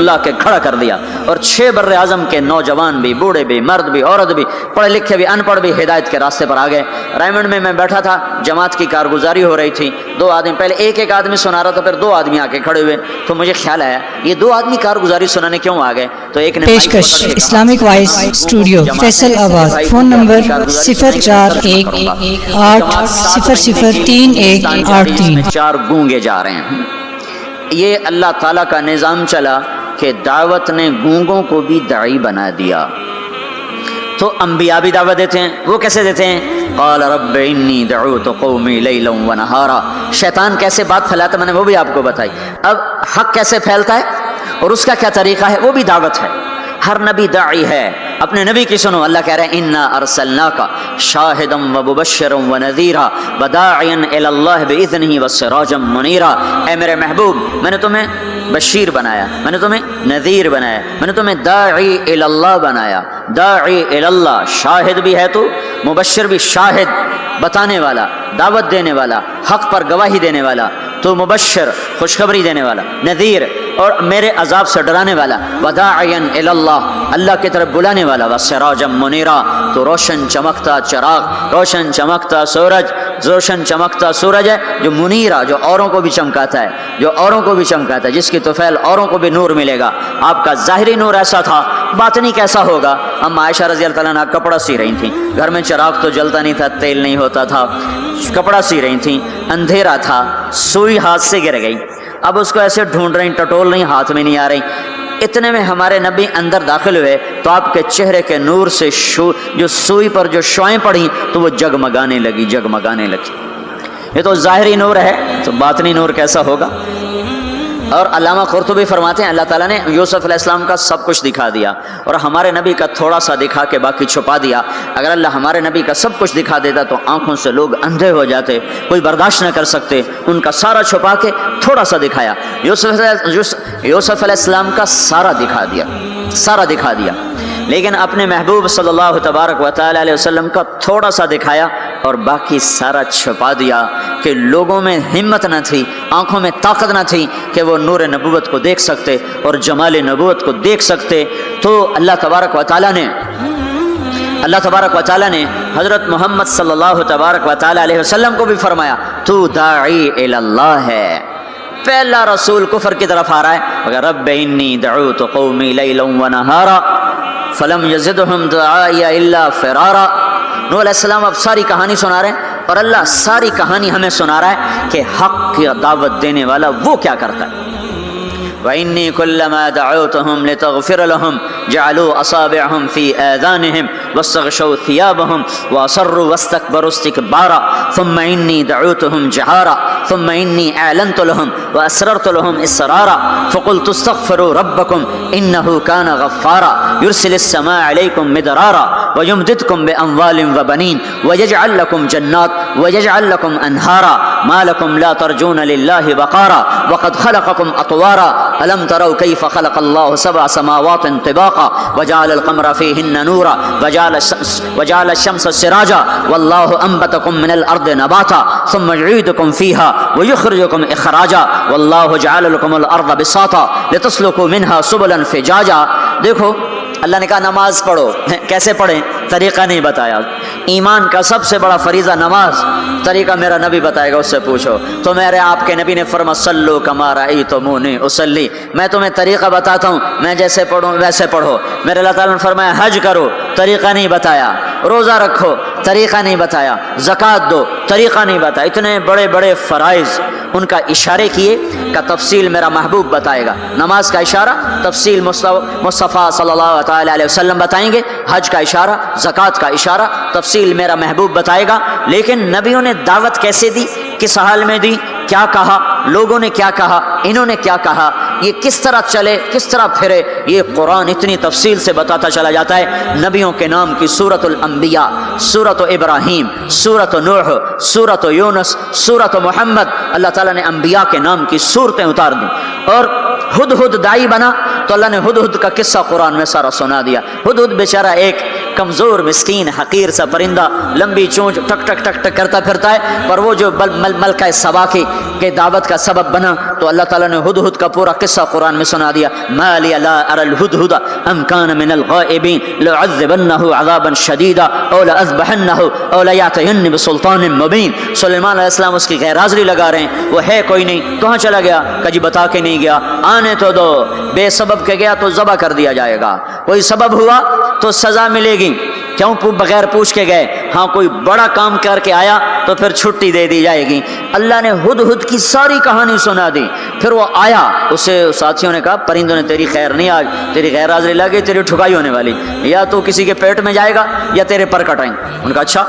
لا کے کھڑا کر دیا، اور 6 بر اعظم کے نوجوان بھی، بوڑھے بھی، مرد بھی، عورت بھی، پڑھے لکھے بھی، ان پڑھ بھی ہدایت کے راستے پر آ گئے۔ ریمنڈ میں بیٹھا تھا، جماعت کی کارگزاری ہو رہی تھی، 2 آدمی، پہلے ایک آدمی سنا رہا تھا، پھر 2 آدمی آ کے کھڑے ہوئے، تو مجھے خیال آیا یہ 2 آدمی کارگزاری سنانے کیوں آ گئے؟ تو ایک نے پیشکش اسلامک وائس اسٹوڈیو فیصل آباد، فون نمبر 0418003183۔ 4 گونگے جا رہے ہیں۔ یہ اللہ تعالیٰ کا نظام چلا کہ دعوت نے گونگوں کو بھی داعی بنا دیا۔ تو انبیاء بھی دعوت دیتے ہیں، وہ کیسے دیتے ہیں؟ قال رب انی دعوت قومی لیلا ونہارا۔ شیطان کیسے بات پھیلاتا ہے میں نے وہ بھی آپ کو بتائی۔ اب حق کیسے پھیلتا ہے اور اس کا کیا طریقہ ہے، وہ بھی دعوت ہے۔ ہر نبی داعی ہے، اپنے نبی کی سنو۔ اللہ کہہ رہے ہیں انا ارسلناک شاہدا ومبشرا ونذیرا وداعیا الی اللہ باذنہ وسراجا منیرا۔ اے میرے محبوب، میں نے تمہیں بشیر بنایا، میں نے تمہیں نذیر بنایا، میں نے تمہیں داعی الی اللہ بنایا۔ داعی الی اللہ، شاہد بھی ہے تو، مبشر بھی، شاہد بتانے والا، دعوت دینے والا، حق پر گواہی دینے والا، تو مبشر خوشخبری دینے والا، نذیر اور میرے عذاب سے ڈرانے والا، وداعیا الی اللہ اللہ کی طرف بلانے والا، وسراجا منیرا تو روشن چمکتا چراغ، روشن چمکتا سورج، روشن چمکتا سورج ہے جو منیرا، جو اوروں کو بھی چمکاتا ہے، جو اوروں کو بھی چمکاتا ہے، جس کی طفیل اوروں کو بھی نور ملے گا۔ آپ کا ظاہری نور ایسا تھا، باطنی کیسا ہوگا؟ اما عائشہ رضی اللہ تعالیٰ عنہ کپڑا سی رہی تھیں، گھر میں چراغ تو جلتا نہیں تھا، تیل نہیں ہوتا تھا، کپڑا سی رہی تھیں، اندھیرا تھا، سوئی ہاتھ سے گر گئی، اب اس کو ایسے ڈھونڈ رہی، ٹٹول نہیں، ہاتھ میں نہیں آ رہی۔ اتنے میں ہمارے نبی اندر داخل ہوئے تو آپ کے چہرے کے نور سے جو سوئی پر جو شعائیں پڑیں تو وہ جگمگانے لگی، جگمگانے لگی۔ یہ تو ظاہری نور ہے، تو باطنی نور کیسا ہوگا؟ اور علامہ قرطبی فرماتے ہیں اللہ تعالیٰ نے یوسف علیہ السلام کا سب کچھ دکھا دیا اور ہمارے نبی کا تھوڑا سا دکھا کے باقی چھپا دیا۔ اگر اللہ ہمارے نبی کا سب کچھ دکھا دیتا تو آنکھوں سے لوگ اندھے ہو جاتے، کوئی برداشت نہ کر سکتے، ان کا سارا چھپا کے تھوڑا سا دکھایا۔ یوسف علیہ السلام کا سارا دکھا دیا، سارا دکھا دیا، لیکن اپنے محبوب صلی اللہ تبارک و تعالی علیہ وسلم کا تھوڑا سا دکھایا اور باقی سارا چھپا دیا کہ لوگوں میں ہمت نہ تھی، آنکھوں میں طاقت نہ تھی کہ وہ نور نبوت کو دیکھ سکتے اور جمال نبوت کو دیکھ سکتے۔ تو اللہ تبارک و تعالیٰ نے حضرت محمد صلی اللہ تبارک و تعالی علیہ وسلم کو بھی فرمایا تو داعی الی اللہ ہے۔ پہلا رسول کفر کی طرف آ رہا ہے، رب انی دعوت قومی لیلا ونہارا فلم یزدہم دعائی الا فرارا۔ نوح علیہ السلام اب ساری کہانی سنا رہے ہیں اور اللہ ساری کہانی ہمیں سنا رہا ہے کہ حق کی دعوت دینے والا وہ کیا کرتا ہے۔ وَإِنِّي كُلَّمَا دَعَوْتُهُمْ لِتَغْفِرَ لَهُمْ جَعَلُوا أَصَابِعَهُمْ فِي آذَانِهِمْ وَاسْتَغْشَوْا ثِيَابَهُمْ وَأَصَرُّوا وَاسْتَكْبَرُوا اسْتِكْبَارًا ثُمَّ إِنِّي دَعَوْتُهُمْ جِهَارًا ثُمَّ إِنِّي أَعْلَنْتُ لَهُمْ وَأَسْرَرْتُ لَهُمْ إِسْرَارًا فَقُلْتُ اسْتَغْفِرُوا رَبَّكُمْ إِنَّهُ كَانَ غَفَّارًا يُرْسِلِ السَّمَاءَ عَلَيْكُمْ مِدْرَارًا وَيُمْدِدْكُمْ بِأَمْوَالٍ وَبَنِينَ وَيَجْعَلْ لَكُمْ جَنَّاتٍ وَيَجْعَلْ لَكُمْ أَنْهَارًا مَا لَكُمْ لَا تَرْجُونَ لِلَّهِ وَقَارًا وَقَدْ خَلَقَكُمْ أَطْوَارًا أَلَمْ تَرَوْا كَيْفَ خَلَقَ اللَّهُ سَبْعَ سَمَاوَاتٍ طِبَاقًا وَجَعَلَ الْقَمَرَ فِيهِنَّ نُورًا وَجَعَلَ الشَّمْسَ سِرَاجًا وَاللَّهُ أَنبَتَكُم مِّنَ الْأَرْضِ نَبَاتًا ثُمَّ يُعِيدُكُم فِيهَا وَيُخْرِجُكُم إِخْرَاجًا وَاللَّهُ جَعَلَ لَكُمُ الْأَرْضَ بِسَاطًا لِتَسْلُكُوا مِنْهَا سُبُلًا فِجَاجًا۔ دیکھو اللہ نے کہا نماز پڑھو، کیسے پڑھیں؟ طریقہ نہیں بتایا۔ ایمان کا سب سے بڑا فریضہ نماز، طریقہ میرا نبی بتائے گا، اس سے پوچھو۔ تو میرے آپ کے نبی نے فرمایا صلو کما رأیتمونی اصلی، میں تمہیں طریقہ بتاتا ہوں، میں جیسے پڑھوں ویسے پڑھو۔ میرے اللہ تعالیٰ نے فرمایا حج کرو، طریقہ نہیں بتایا، روزہ رکھو، طریقہ نہیں بتایا، زکوٰۃ دو، طریقہ نہیں بتایا۔ اتنے بڑے بڑے فرائض ان کا اشارے کیے کا تفصیل میرا محبوب بتائے گا۔ نماز کا اشارہ تفصیل مصطفیٰ صلی اللہ تعالی علیہ وسلم بتائیں گے، حج کا اشارہ، زکوٰۃ کا اشارہ تفصیل میرا محبوب بتائے گا۔ لیکن نبیوں نے دعوت کیسے دی، کس حال میں دی، کیا کہا، لوگوں نے کیا کہا، انہوں نے کیا کہا، یہ کس طرح چلے، کس طرح پھرے، یہ قرآن اتنی تفصیل سے بتاتا چلا جاتا ہے۔ نبیوں کے نام کی سورۃ الانبیاء، سورۃ ابراہیم، سورۃ نوح، سورۃ یونس، سورۃ محمد، اللہ تعالیٰ نے انبیاء کے نام کی سورتیں اتار دیں۔ اور ہدہد داعی بنا تو اللہ نے ہدہد کا قصہ قرآن میں سارا سنا دیا۔ ہدہد بیچارہ ایک کمزور مسکین حقیر سا پرندہ لمبی چونچ ٹک ٹک ٹک ٹک کرتا پھرتا ہے، پر وہ جو ملکہ سبا کے دعوت کا سبب بنا تو اللہ تعالیٰ نے ہدہد کا پورا قصہ قرآن میں سنا دیا. ما لی لا اری الہدہد ام کان من الغائبین لعذبنہ عذابا شدیدا او لأذبحنہ او لیاتینی بسلطان مبین. سلیمان علیہ السلام اس کی غیر حاضری لگا رہے ہیں، وہ ہے کوئی نہیں، کہاں چلا گیا؟ کہ جی بتا کے نہیں گیا، آنے تو دو، بے سبب کے گیا تو ذبح کر دیا جائے گا، کوئی سبب ہوا تو سزا ملے گی، کیوں بغیر پوچھ کے گئے؟ ہاں کوئی بڑا کام کر کے آیا تو پھر چھٹی دے دی جائے گی. اللہ نے ہدہد کی ساری کہانی سنا دی. پھر وہ آیا، اسے ساتھیوں نے کہا پرندوں نے تیری خیر نہیں، آج تیری غیر حاضری لگی، تیری ٹھکائی ہونے والی، یا تو کسی کے پیٹ میں جائے گا یا تیرے پر کٹائیں. ان کا اچھا.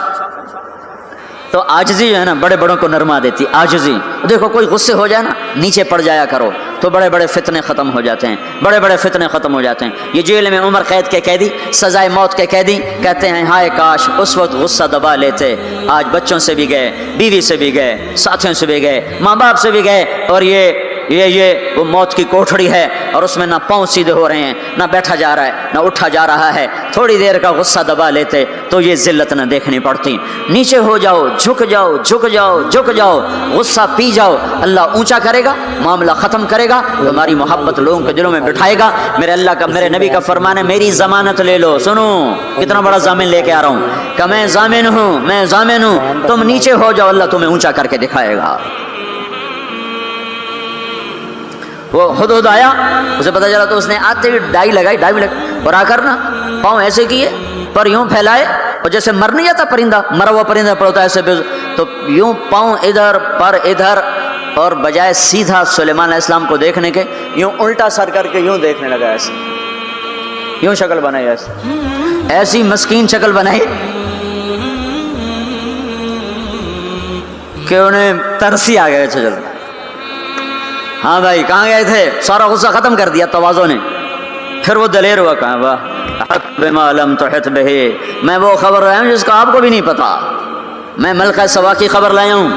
تو عاجزی جو ہے نا بڑے بڑوں کو نرما دیتی. عاجزی دیکھو، کوئی غصے ہو جائے نا نیچے پڑ جایا کرو تو بڑے بڑے فتنے ختم ہو جاتے ہیں، بڑے بڑے فتنے ختم ہو جاتے ہیں. یہ جیل میں عمر قید کے قیدی، سزائے موت کے قیدی کہتے ہیں ہائے کاش اس وقت غصہ دبا لیتے، آج بچوں سے بھی گئے، بیوی سے بھی گئے، ساتھیوں سے بھی گئے، ماں باپ سے بھی گئے، اور یہ وہ موت کی کوٹھڑی ہے اور اس میں نہ پاؤں سیدھے ہو رہے ہیں، نہ بیٹھا جا رہا ہے، نہ اٹھا جا رہا ہے. تھوڑی دیر کا غصہ دبا لیتے تو یہ ذلت نہ دیکھنی پڑتی. نیچے ہو جاؤ، جھک جاؤ، جھک جاؤ، جھک جاؤ، غصہ پی جاؤ، اللہ اونچا کرے گا، معاملہ ختم کرے گا، تمہاری محبت لوگوں کے دلوں میں بٹھائے گا. میرے اللہ کا، میرے نبی کا فرمان ہے میری ضمانت لے لو. سنو کتنا بڑا ضامن لے کے آ رہا ہوں کہ میں ضامن ہوں، میں ضامن ہوں. تم نیچے ہو جاؤ، اللہ تمہیں اونچا کر کے دکھائے گا. وہ ہدہد آیا، اسے پتہ چلا تو اس نے آتے ہی ڈائی لگائی اور آ کر نا پاؤں ایسے کیے، پر یوں پھیلائے، اور جیسے مر نہیں جاتا پرندہ، مرا ہوا پرندہ پڑتا ہے ایسے، تو یوں پاؤں ادھر پر ادھر، اور بجائے سیدھا سلیمان علیہ السلام کو دیکھنے کے یوں الٹا سر کر کے یوں دیکھنے لگا، ایسے یوں شکل بنائی، ایسی مسکین شکل بنائی کہ انہیں ترسی آ گیا. چلو ہاں بھائی کہاں گئے تھے؟ سارا غصہ ختم کر دیا توازوں نے. پھر وہ دلیر ہوا، کہاں واہ بما لم تحط بہ، میں وہ خبر لایا ہوں جس کا آپ کو بھی نہیں پتا. میں ملکہ سبا کی خبر لایا ہوں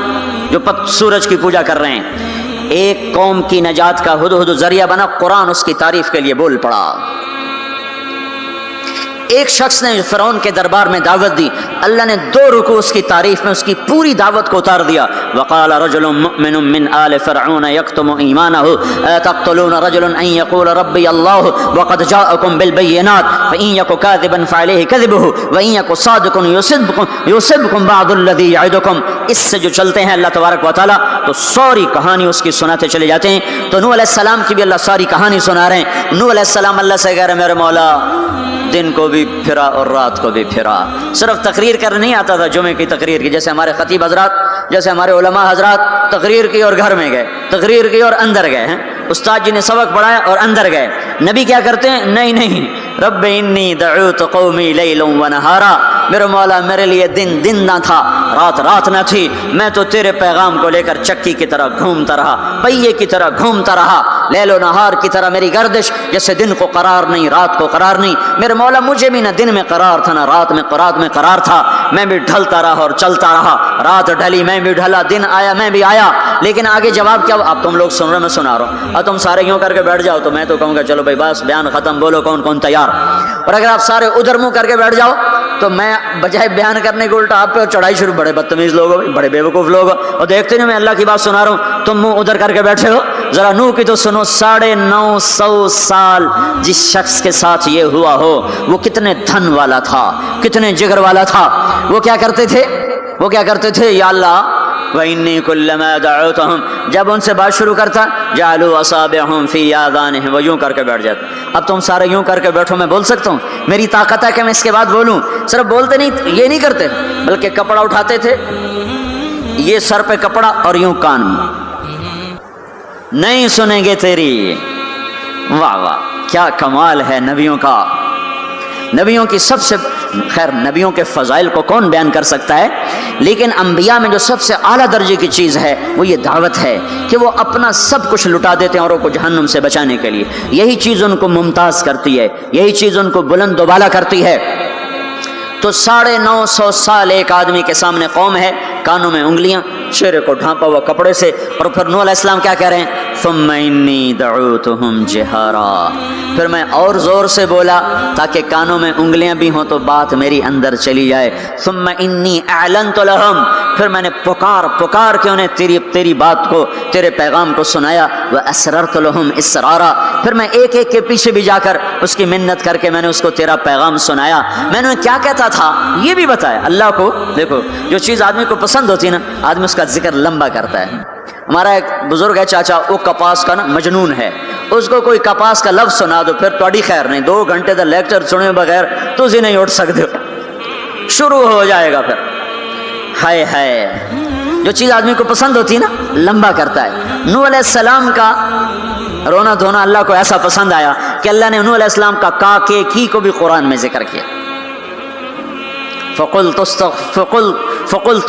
جو سورج کی پوجا کر رہے ہیں. ایک قوم کی نجات کا ہدہد ذریعہ بنا، قرآن اس کی تعریف کے لیے بول پڑا. ایک شخص نے فرعون کے دربار میں دعوت دی، اللہ نے 2 رکوع اس کی تعریف میں اس کی پوری دعوت کو اتار دیا. وقال رجل مؤمن من آل فرعون يكتم ایمانه تقتلون رجلا ان يقول ربي الله وقد جاءكم بالبينات فان يك كاذبا فعليه كذبه وان يك صادقا يصبكم بعض الذي يعدكم. اس سے جو چلتے ہیں اللہ تبارک و تعالی تو ساری کہانی اس کی سناتے چلے جاتے ہیں. تو نوح علیہ السلام کی بھی اللہ ساری کہانی سنا رہے ہیں. نوح علیہ السلام اللہ سے کہہ رہے میرے مولا دن کو بھی پھرا اور رات کو بھی پھرا. صرف تقریر کرنے نہیں آتا تھا، جمعے کی تقریر کی، جیسے ہمارے خطیب حضرات، جیسے ہمارے علماء حضرات تقریر کی اور گھر میں گئے، تقریر کی اور اندر گئے ہیں. استاد جی نے سبق پڑھایا اور اندر گئے. نبی کیا کرتے ہیں؟ نہیں، رب انی دعوت قومی لیلا ونہارا، میرے مولا میرے لیے دن نہ تھا، رات نہ تھی، میں تو تیرے پیغام کو لے کر چکی کی طرح گھومتا رہا، پہیے کی طرح گھومتا رہا، لیل و نہار کی طرح میری گردش، جیسے دن کو قرار نہیں رات کو قرار نہیں. میرے مولا مجھے بھی نہ دن میں قرار تھا نہ رات میں قرار تھا، میں بھی ڈھلتا رہا اور چلتا رہا. رات ڈھلی میں بھی ڈھلا، دن آیا میں بھی آیا. لیکن آگے جواب کیا؟ اب تم لوگ سن رہے، میں سنا رہا ہوں. اب تم سارے یوں کر کے بیٹھ جاؤ تو میں تو کہوں گا چلو بھائی بس بیان ختم، بولو کون تیار. اور اگر آپ سارے ادھر منہ کر کے بیٹھ جاؤ تو میں بجائے بیان کرنے کے الٹا آپ پہ چڑھائی شروع. بڑے بدتمیز لوگ ہو، بڑے بیوقوف لوگ ہو، اور دیکھتے نہیں میں اللہ کی بات سنا رہا ہوں، تم منہ ادھر کر کے بیٹھے ہو. ذرا نوح کی تو سنو. 950 سال جس شخص کے ساتھ یہ ہوا ہو وہ کتنے دھن والا تھا، کتنے جگر والا تھا. وہ کیا کرتے تھے؟ یا اللہ وَإِنِّي كُلَّمَا دَعَوْتُهُمْ، جب ان سے بات شروع کرتا جعلوا اصابعهم فی آذانهم، وہ یوں کر کے بیٹھ جاتا. اب تم سارے یوں کر کے بیٹھو، میں بول سکتا ہوں؟ میری طاقت ہے کہ میں اس کے بعد بولوں؟ صرف بولتے نہیں، یہ نہیں کرتے، بلکہ کپڑا اٹھاتے تھے، یہ سر پہ کپڑا اور یوں کان میں، نہیں سنیں گے تیری. واہ واہ کیا کمال ہے نبیوں کا. نبیوں کی سب سے خیر، نبیوں کے فضائل کو کون بیان کر سکتا ہے، لیکن انبیاء میں جو سب سے اعلیٰ درجے کی چیز ہے وہ یہ دعوت ہے کہ وہ اپنا سب کچھ لٹا دیتے ہیں اوروں کو جہنم سے بچانے کے لیے. یہی چیز ان کو ممتاز کرتی ہے، یہی چیز ان کو بلند و بالا کرتی ہے. تو 950 سال ایک آدمی کے سامنے قوم ہے، کانوں میں انگلیاں، چہرے کو ڈھانپا ہوا کپڑے سے، اور پھر نوح علیہ السلام کیا کہہ رہے ہیں؟ ثم انی دعوتہم جہارا، پھر میں اور زور سے بولا تاکہ کانوں میں انگلیاں بھی ہوں تو بات میری اندر چلی جائے، ثم انی اعلنت لہم، پھر میں نے پکار کے انہیں تیری بات کو، تیرے پیغام کو سنایا، واسررت لہم اسرارا، پھر میں ایک ایک کے پیچھے بھی جا کر اس کی منت کر کے میں نے اس کو تیرا پیغام سنایا، میں نے کیا کہتا تھا یہ بھی بتایا۔ اللہ کو دیکھو جو چیز آدمی کو پسند ہوتی ہے نا، آدمی اس کا ذکر لمبا کرتا ہے۔ ہمارا ایک بزرگ ہے چاچا، وہ کپاس کا نا مجنون ہے، اس کو کوئی کپاس کا لفظ سنا دو پھر تھوڑی خیر نہیں، 2 گھنٹے تک لیکچر سنے بغیر تو اسی نہیں اٹھ سکتے ہو، شروع ہو جائے گا پھر۔ ہائے ہائے، جو چیز آدمی کو پسند ہوتی ہے نا لمبا کرتا ہے۔ نوح علیہ السلام کا رونا دھونا اللہ کو ایسا پسند آیا کہ اللہ نے نوح علیہ السلام کا کا کے کی کو بھی قرآن میں ذکر کیا۔ فَقُلْتُ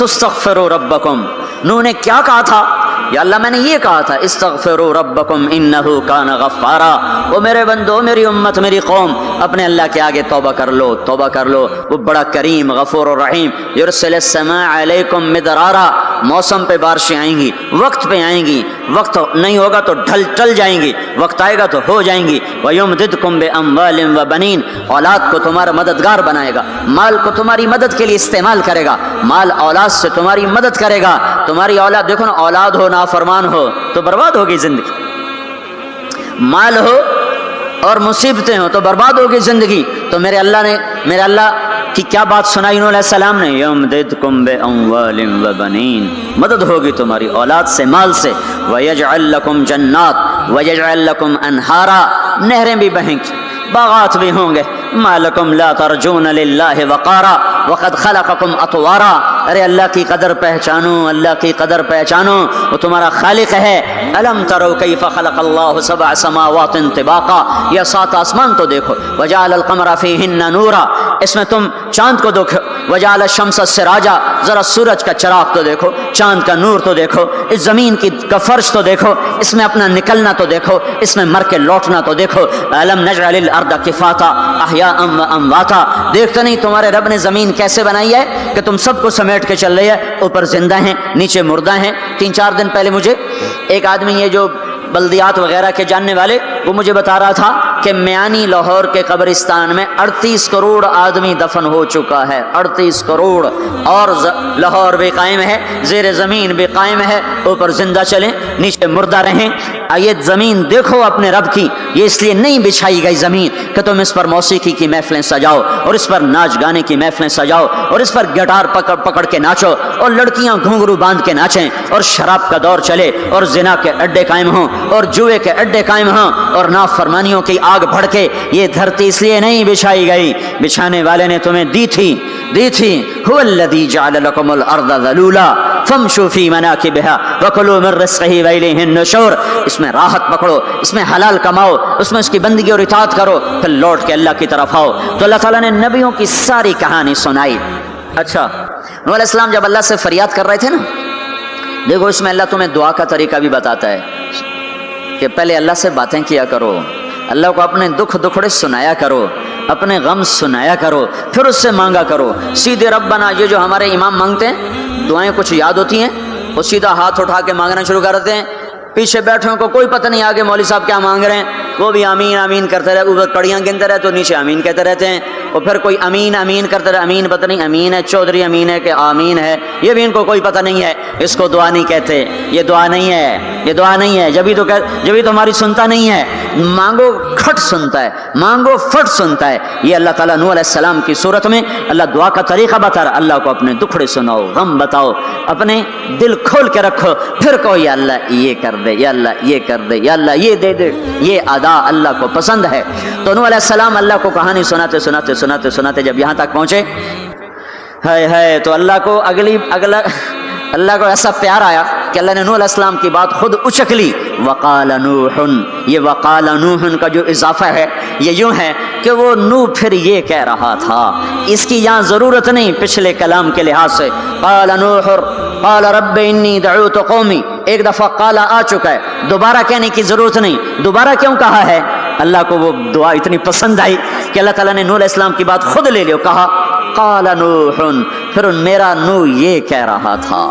اسْتَغْفِرُوا رَبَّكُمْ، نوح نے کیا کہا تھا؟ یا اللہ میں نے یہ کہا تھا استغفروا ربکم انہ کان غفارا، وہ میرے بندو، میری امت، میری قوم، اپنے اللہ کے آگے توبہ کر لو، توبہ کر لو، وہ بڑا کریم غفور الرحیم۔ یرسل السماء علیکم مدرارا، موسم پہ بارشیں آئیں گی، وقت پہ آئیں گی، وقت نہیں ہوگا تو ٹل جائیں گی، وقت آئے گا تو ہو جائیں گی۔ وَيُمْدِدْكُمْ بِأَمْوَالٍ وَبَنِينَ، اولاد کو تمہارا مددگار بنائے گا، مال کو تمہاری مدد کے لیے استعمال کرے گا، مال اولاد سے تمہاری مدد کرے گا۔ تمہاری اولاد دیکھو نا، اولاد ہو نافرمان ہو تو برباد ہوگی زندگی، مال ہو اور مصیبتیں ہوں تو برباد ہوگی زندگی۔ تو میرے اللہ کی کیا بات سنائی انہوں علیہ السلام نے؟ یمددکم باموال وبنین، مدد ہوگی تمہاری اولاد سے، مال سے۔ ویجعل لکم جنات ویجعل لکم انہارا، نہریں بھی بہیں گی، باغات بھی ہوں گے۔ ما لکم لا ترجون للہ وقارا وقد خلقکم اطوارا، ارے اللہ کی قدر پہچانو، اللہ کی قدر پہچانو، وہ تمہارا خالق ہے۔ الم ترو کیف خلق اللہ 7 سماوات طباقا، یہ 7 آسمان تو دیکھو۔ وجعل القمر فیہن نورا، اس میں تم چاند کو دیکھو۔ وجعل الشمس سراجا، ذرا سورج کا چراغ تو دیکھو، چاند کا نور تو دیکھو، اس زمین کا فرش تو دیکھو، اس میں اپنا نکلنا تو دیکھو، اس میں مر کے لوٹنا تو دیکھو۔ الم نجعل الارض کفاتا احیاء وامواتا، دیکھتے نہیں تمہارے رب نے زمین کیسے بنائی ہے کہ تم سب کو سمیٹ کے چل رہی ہے، اوپر زندہ ہیں نیچے مردہ ہیں۔ 3-4 دن پہلے مجھے ایک آدمی، یہ جو بلدیات وغیرہ کے جاننے والے، وہ مجھے بتا رہا تھا کہ میانی لاہور کے قبرستان میں 38 کروڑ آدمی دفن ہو چکا ہے، 38 کروڑ، اور لاہور بھی قائم ہے، زیر زمین بھی قائم ہے، اوپر زندہ چلیں نیچے مردہ رہیں۔ یہ زمین دیکھو اپنے رب کی، یہ اس لیے نہیں بچھائی گئی زمین کہ تم اس پر موسیقی کی محفلیں سجاؤ اور اس پر ناچ گانے کی محفلیں سجاؤ اور اس پر گٹار پکڑ کے ناچو اور لڑکیاں گھنگرو باندھ کے ناچیں اور شراب کا دور چلے اور زنا کے اڈے قائم ہوں اور جوئے کے اڈے قائم ہوں اور نافرمانیوں کی آگ بھڑکے۔ یہ دھرتی اس لیے نہیں بچھائی گئی، بچھانے والے نے تمہیں دی تھی۔ هو الذی جعل لکم الارض ذلولا فامشوا فی مناکبہا وکلوا من رزقہ والیہ النشور، اس میں راحت پکڑو، اس میں حلال کماؤ، اس میں اس کی بندگی اور اطاعت کرو، پھر لوٹ کے اللہ کی طرف آؤ۔ تو اللہ تعالیٰ نے نبیوں کی ساری کہانی سنائی۔ اچھا، نوح علیہ السلام جب اللہ سے فریاد کر رہے تھے نا، دیکھو اس میں اللہ تمہیں دعا کا طریقہ بھی بتاتا ہے کہ پہلے اللہ سے باتیں کیا کرو، اللہ کو اپنے دکھ دکھڑے سنایا کرو، اپنے غم سنایا کرو، پھر اس سے مانگا کرو۔ سیدھے ربنا، یہ جو ہمارے امام مانگتے ہیں دعائیں کچھ یاد ہوتی ہیں، وہ سیدھا ہاتھ اٹھا کے مانگنا شروع کرتے ہیں، پیچھے بیٹھوں کو کوئی پتہ نہیں آگے مولوی صاحب کیا مانگ رہے ہیں، وہ بھی آمین آمین کرتے رہے، اوپر کڑیاں گنتے رہے تو نیچے آمین کہتے رہتے ہیں، اور پھر کوئی امین امین کرتے رہے، امین پتہ نہیں امین ہے چودھری امین ہے کہ آمین ہے، یہ بھی ان کو کوئی پتہ نہیں ہے، اس کو دعا نہیں کہتے، یہ دعا نہیں ہے، یہ دعا نہیں ہے، جبھی تو ہماری سنتا نہیں ہے۔ مانگو کھٹ سنتا ہے، مانگو فٹ سنتا ہے۔ یہ اللہ تعالیٰ نوح علیہ السلام کی صورت میں اللہ دعا کا طریقہ بتا رہا، اللہ کو اپنے دکھڑے سناؤ، غم بتاؤ، اپنے دل کھول کے رکھو، پھر کہو یا اللہ یہ کر دے، یا اللہ یہ کر دے، یا اللہ یہ دے دے۔ یہ ادا اللہ کو پسند ہے۔ تو نوح علیہ السلام اللہ کو کہانی سناتے جب یہاں تک پہنچے، ہے تو اللہ کو اللہ کو ایسا پیار آیا کہ اللہ نے نوح علیہ السلام کی بات خود اچک لی۔ وقال نوح، یہ وقال نوح کا جو اضافہ ہے یہ یوں ہے کہ وہ نوح پھر یہ کہہ رہا تھا، اس کی یہاں ضرورت نہیں پچھلے کلام کے لحاظ سے۔ قال نوح قال رب انی دعوت قومی، ایک دفعہ قال آ چکا ہے، دوبارہ کہنے کی ضرورت نہیں۔ دوبارہ کیوں کہا ہے؟ اللہ کو وہ دعا اتنی پسند آئی کہ اللہ تعالیٰ نے نوح علیہ السلام کی بات خود لے لیا، کہا قال نوح، پھر میرا نوح یہ کہہ رہا تھا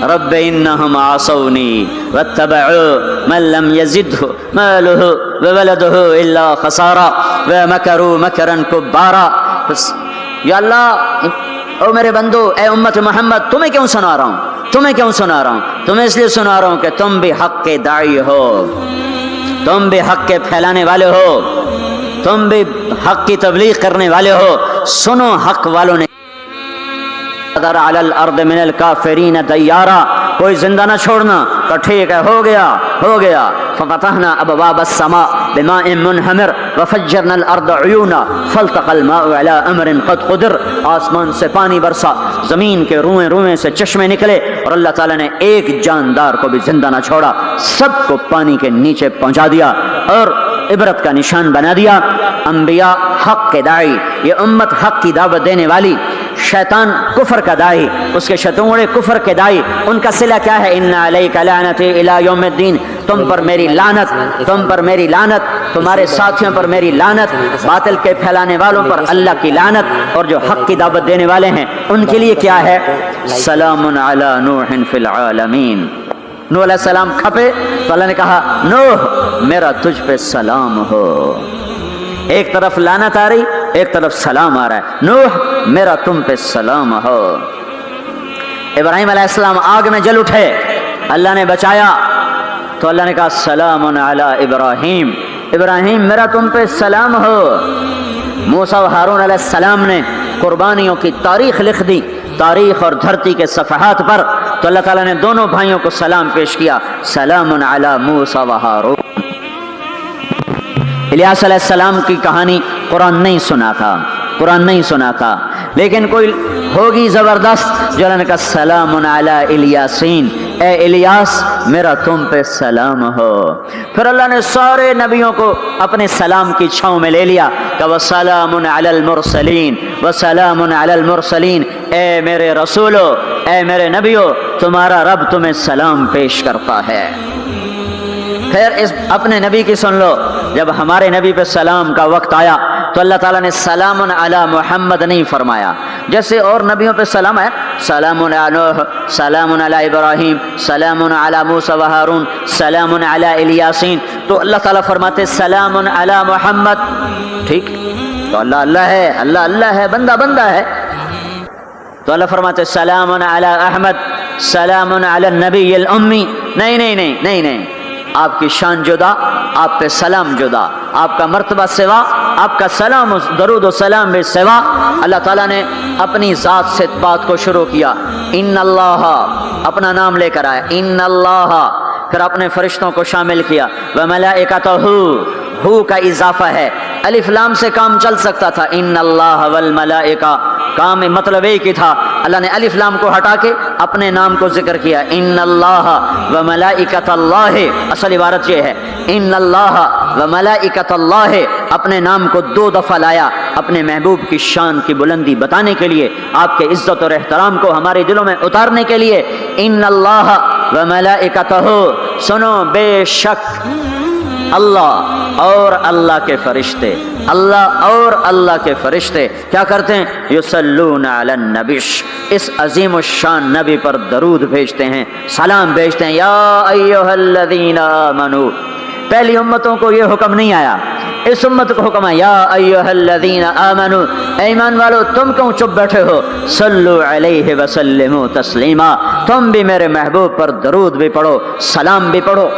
رب انہم عصونی واتبعوا من لم یزدہ مالہ وولدہ الا خسارا ومکروا مکرا کبارا. یا اللہ، او میرے بندو، اے امت محمد، تمہیں کیوں سنا رہا ہوں؟ تمہیں کیوں سنا رہا ہوں؟ تمہیں اس لیے سنا رہا ہوں کہ تم بھی حق کے داعی ہو، تم بھی حق کے پھیلانے والے ہو، تم بھی حق کی تبلیغ کرنے والے ہو. سنو حق والوں نے قدر علی الارض من الکافرین دیارا، کوئی زندہ نہ چھوڑنا. تو ٹھیک ہے، ہو گیا. ففتحنا ابواب السماء بماء منہمر وفجرنا الارض عیونا فالتقى الماء على امر قد قدر. آسمان سے پانی برسا، زمین کے روئیں سے چشمے نکلے، اور اللہ تعالیٰ نے ایک جاندار کو بھی زندہ نہ چھوڑا، سب کو پانی کے نیچے پہنچا دیا اور عبرت کا نشان بنا دیا. انبیاء حق کے داعی، یہ امت حق کی دعوت دینے والی، شیطان کفر کا داعی، اس کے شتوڑے کفر کے داعی. ان کا صلہ کیا ہے؟ ان علیک لعنتی الی یوم الدین، تم پر میری لعنت، تم پر میری لعنت، تمہارے ساتھیوں پر میری لعنت، باطل کے پھیلانے والوں پر اللہ کی لعنت، اور جو حق کی دعوت دینے والے ہیں ان کے لیے کیا ہے؟ سلام علی نوح فی العالمین. نوح علیہ السلام کھپے تو اللہ نے کہا نوح میرا تجھ پہ سلام ہو. ایک طرف لعنت آ رہی، ایک طرف سلام آ رہا ہے. نوح میرا تم پہ سلام ہو. ابراہیم علیہ السلام آگ میں جل اٹھے، اللہ نے بچایا تو اللہ نے کہا سلام علی ابراہیم، ابراہیم میرا تم پہ سلام ہو. موسیٰ و ہارون علیہ السلام نے قربانیوں کی تاریخ لکھ دی، تاریخ اور دھرتی کے صفحات پر، تو اللہ تعالیٰ نے دونوں بھائیوں کو سلام پیش کیا، سلام علی موسیٰ و ہارون. الیاس علیہ السلام کی کہانی قرآن نہیں سنا تھا، لیکن کوئی ہوگی زبردست جو اللہ نے کہا سلام علی الیاسین، اے الیاس میرا تم پہ سلام ہو. پھر اللہ نے سارے نبیوں کو اپنے سلام کی چھاؤں میں لے لیا کہ وسلام علی المرسلین، وسلام علی المرسلین، اے میرے رسولو، اے میرے نبیو، تمہارا رب تمہیں سلام پیش کرتا ہے. پھر اس اپنے نبی کی سن لو، جب ہمارے نبی پہ سلام کا وقت آیا تو اللہ تعالیٰ نے سلام علی محمد نہیں فرمایا، جیسے اور نبیوں پہ سلام ہے، سلام علی نوح، سلام علی ابراہیم، سلام علی موسیٰ و ہارون، سلام علی الیاسین، تو اللہ تعالیٰ فرماتے سلام علی محمد. ٹھیک، تو اللہ اللہ ہے، بندہ ہے، تو اللہ فرماتے سلام علی احمد، سلام علی النبی الامی. نہیں، آپ کی شان جدا، آپ پہ سلام جدا، آپ کا مرتبہ سوا، آپ کا سلام درود و سلام بھی سوا. اللہ تعالیٰ نے اپنی ذات سے بات کو شروع کیا، ان اللہ، اپنا نام لے کر آیا ان اللہ، پھر اپنے فرشتوں کو شامل کیا، وملائکتہ، ہو کا اضافہ ہے، الف لام سے کام چل سکتا تھا، ان اللہ والملائکہ، کام مطلب ایک ہی تھا. اللہ نے الف لام کو ہٹا کے اپنے نام کو ذکر کیا، ان اللہ وملائکۃ اللہ. اصل عبارت یہ ہے، ان اللہ وملائکۃ اللہ، اپنے نام کو 2 دفعہ لایا اپنے محبوب کی شان کی بلندی بتانے کے لیے، آپ کے عزت اور احترام کو ہمارے دلوں میں اتارنے کے لیے. ان اللہ وملائکتہ، سنو بے شک اللہ اور اللہ کے فرشتے، اللہ اور اللہ کے فرشتے کیا کرتے ہیں؟ یصلون علی النبی، اس عظیم الشان نبی پر درود بھیجتے ہیں، سلام بھیجتے ہیں. یا ایھا الذین آمنو، پہلی امتوں کو یہ حکم نہیں آیا، اس امت کو حکم ہے یا ایھا الذین آمنو، اے ایمان والو تم کیوں چپ بیٹھے ہو؟ صلو علیہ وسلموا تسلیما، تم بھی میرے محبوب پر درود بھی پڑھو، سلام بھی پڑھو.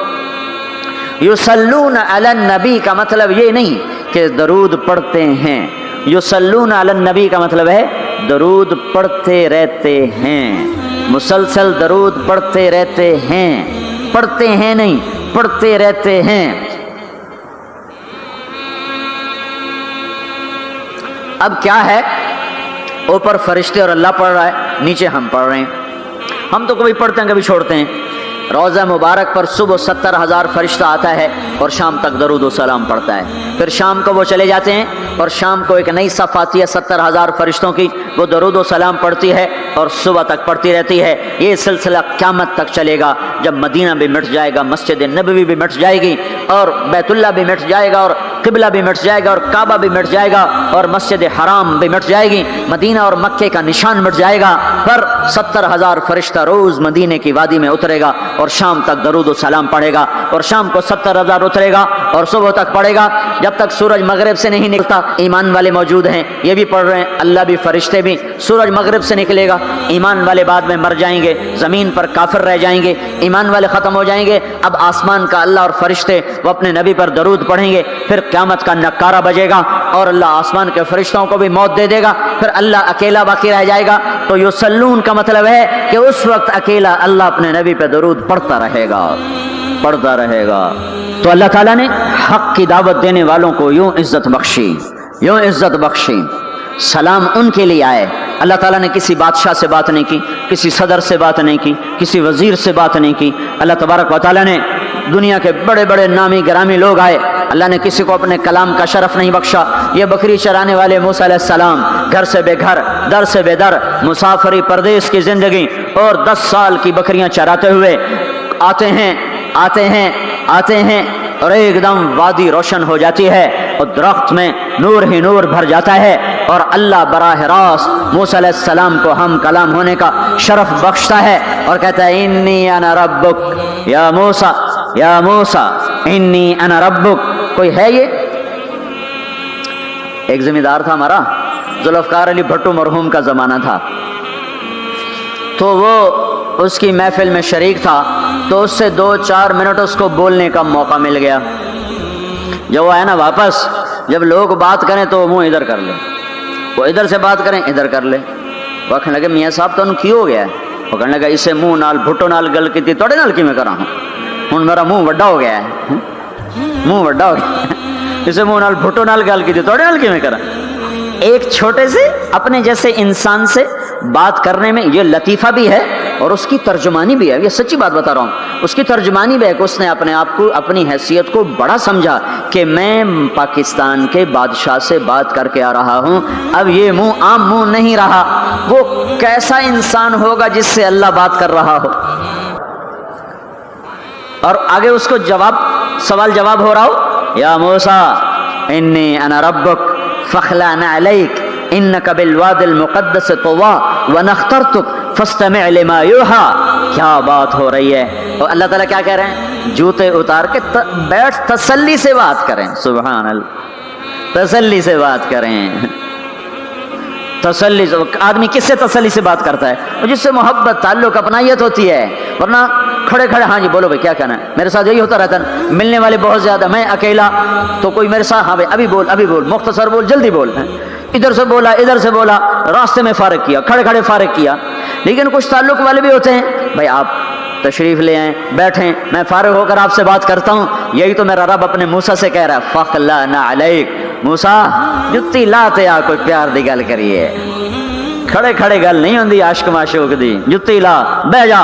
یصلون علی النبی کا مطلب یہ نہیں کہ درود پڑھتے ہیں، یصلون علی النبی کا مطلب ہے درود پڑھتے رہتے ہیں، مسلسل درود پڑھتے رہتے ہیں، پڑھتے ہیں نہیں، پڑھتے رہتے ہیں. اب کیا ہے، اوپر فرشتے اور اللہ پڑھ رہا ہے، نیچے ہم پڑھ رہے ہیں. ہم تو کبھی پڑھتے ہیں کبھی چھوڑتے ہیں، روضہ مبارک پر صبح 70,000 فرشتہ آتا ہے اور شام تک درود و سلام پڑھتا ہے. پھر شام کو وہ چلے جاتے ہیں اور شام کو ایک نئی صف آتی ہے 70,000 فرشتوں کی, وہ درود و سلام پڑھتی ہے اور صبح تک پڑھتی رہتی ہے. یہ سلسلہ قیامت تک چلے گا. جب مدینہ بھی مٹ جائے گا, مسجد نبوی بھی مٹ جائے گی, اور بیت اللہ بھی مٹ جائے گا, اور قبلہ بھی مٹ جائے گا, اور کعبہ بھی مٹ جائے گا, اور مسجد حرام بھی مٹ جائے گی, مدینہ اور مکے کا نشان مٹ جائے گا, پر 70,000 فرشتہ روز مدینے کی وادی میں اترے گا اور شام تک درود و سلام پڑھے گا, اور شام کو 70,000 اترے گا اور صبح تک پڑھے گا جب تک سورج مغرب سے نہیں نکلتا. ایمان والے موجود ہیں, یہ بھی پڑھ رہے ہیں, اللہ بھی فرشتے بھی. سورج مغرب سے نکلے گا, ایمان والے بعد میں مر جائیں گے, زمین پر کافر رہ جائیں گے, ایمان والے ختم ہو جائیں گے. اب آسمان کا اللہ اور فرشتے وہ اپنے نبی پر درود پڑھیں گے. پھر قیامت کا نکارہ بجے گا اور اللہ آسمان کے فرشتوں کو بھی موت دے دے گا. پھر اللہ اکیلا باقی رہ جائے گا. تو یصلون کا مطلب ہے کہ اس وقت اکیلا اللہ اپنے نبی پہ درود پڑھتا رہے گا, پڑھتا رہے گا. تو اللہ تعالیٰ نے حق کی دعوت دینے والوں کو یوں عزت بخشی, یوں عزت بخشی. سلام ان کے لیے آئے. اللہ تعالیٰ نے کسی بادشاہ سے بات نہیں کی, کسی صدر سے بات نہیں کی, کسی وزیر سے بات نہیں کی. اللہ تبارک و تعالیٰ نے دنیا کے بڑے بڑے نامی گرامی لوگ آئے, اللہ نے کسی کو اپنے کلام کا شرف نہیں بخشا. یہ بکری چرانے والے موسیٰ علیہ السلام گھر سے بے گھر, در سے بے در, مسافری پردیس کی زندگی, اور 10 سال کی بکریاں چراتے ہوئے آتے ہیں, آتے ہیں, آتے ہیں, اور ایک دم وادی روشن ہو جاتی ہے اور درخت میں نور ہی نور بھر جاتا ہے, اور اللہ براہ راست موسیٰ علیہ السلام کو ہم کلام ہونے کا شرف بخشتا ہے اور کہتا ہے انی انا ربک یا موسیٰ, یا موسیٰ انی انا ربک. کوئی ہے یہ؟ ایک ذمہ دار تھا ہمارا, ذوالفقار علی بھٹو مرحوم کا زمانہ تھا, تو وہ اس کی محفل میں شریک تھا, تو اس سے 2-4 منٹ اس کو بولنے کا موقع مل گیا. جب وہ آیا نا واپس, جب لوگ بات کریں تو وہ منہ ادھر کر لے, وہ ادھر سے بات کریں ادھر کر لے. وہ کہنے لگے میاں صاحب تو کی ہو گیا ہے؟ وہ کہنے لگا اسے منہ نال بھٹو نال گل کی تھی توڑے نال کی میں کرا ہوں, ہوں میرا منہ وڈا ہو گیا ہے, منہ وڈا ہو گیا, اسے منہ نال بھٹو نال گل کی تھی توڑے نال کی میں کرا. ایک چھوٹے سے اپنے جیسے انسان سے بات کرنے میں یہ لطیفہ بھی ہے اور اس کی ترجمانی بھی ہے. یہ سچی بات بتا رہا ہوں, اس کی ترجمانی بھی ہے کہ اس نے اپنے آپ کو, اپنی حیثیت کو بڑا سمجھا کہ میں پاکستان کے بادشاہ سے بات کر کے آ رہا ہوں, اب یہ منہ عام منہ نہیں رہا. وہ کیسا انسان ہوگا جس سے اللہ بات کر رہا ہو, اور آگے اس کو جواب, سوال جواب ہو رہا ہو, یا موسیٰ انی انا ربک فخلع نعلیک انک بالواد المقدس طویٰ وانا اخترتک فاستمع لما یوحیٰ. کیا بات ہو رہی ہے, اور اللہ تعالیٰ کیا کہہ رہے ہیں؟ جوتے اتار کے بیٹھ, تسلی سے بات کریں. سبحان اللہ, تسلی سے بات کریں. تسلی سے آدمی کس سے تسلی سے بات کرتا ہے؟ جس سے محبت, تعلق, اپنائیت ہوتی ہے. ورنہ کھڑے کھڑے ہاں جی بولو بھائی کیا کہنا ہے, میرے ساتھ یہی ہوتا رہتا ہے. ملنے والے بہت زیادہ, میں اکیلا, تو کوئی میرے ساتھ ہاں بھائی ابھی بول, ابھی بول, مختصر بول, جلدی بول. ادھر سے بولا, ادھر سے بولا, راستے میں فارغ کیا, کھڑے کھڑے فارغ کیا. لیکن کچھ تعلق والے بھی ہوتے ہیں, بھائی آپ تشریف لے آئیں, بیٹھیں, میں فارغ ہو کر آپ سے بات کرتا ہوں. یہی تو میرا رب اپنے موسیٰ سے کہہ رہا ہے, فخلع نعلیک. موسیٰ جتی لاتے آ, کوئی پیار دی گل کریے, کھڑے کھڑے گل نہیں ہوندی عاشق معشوق دی, جتی لا بہ جا.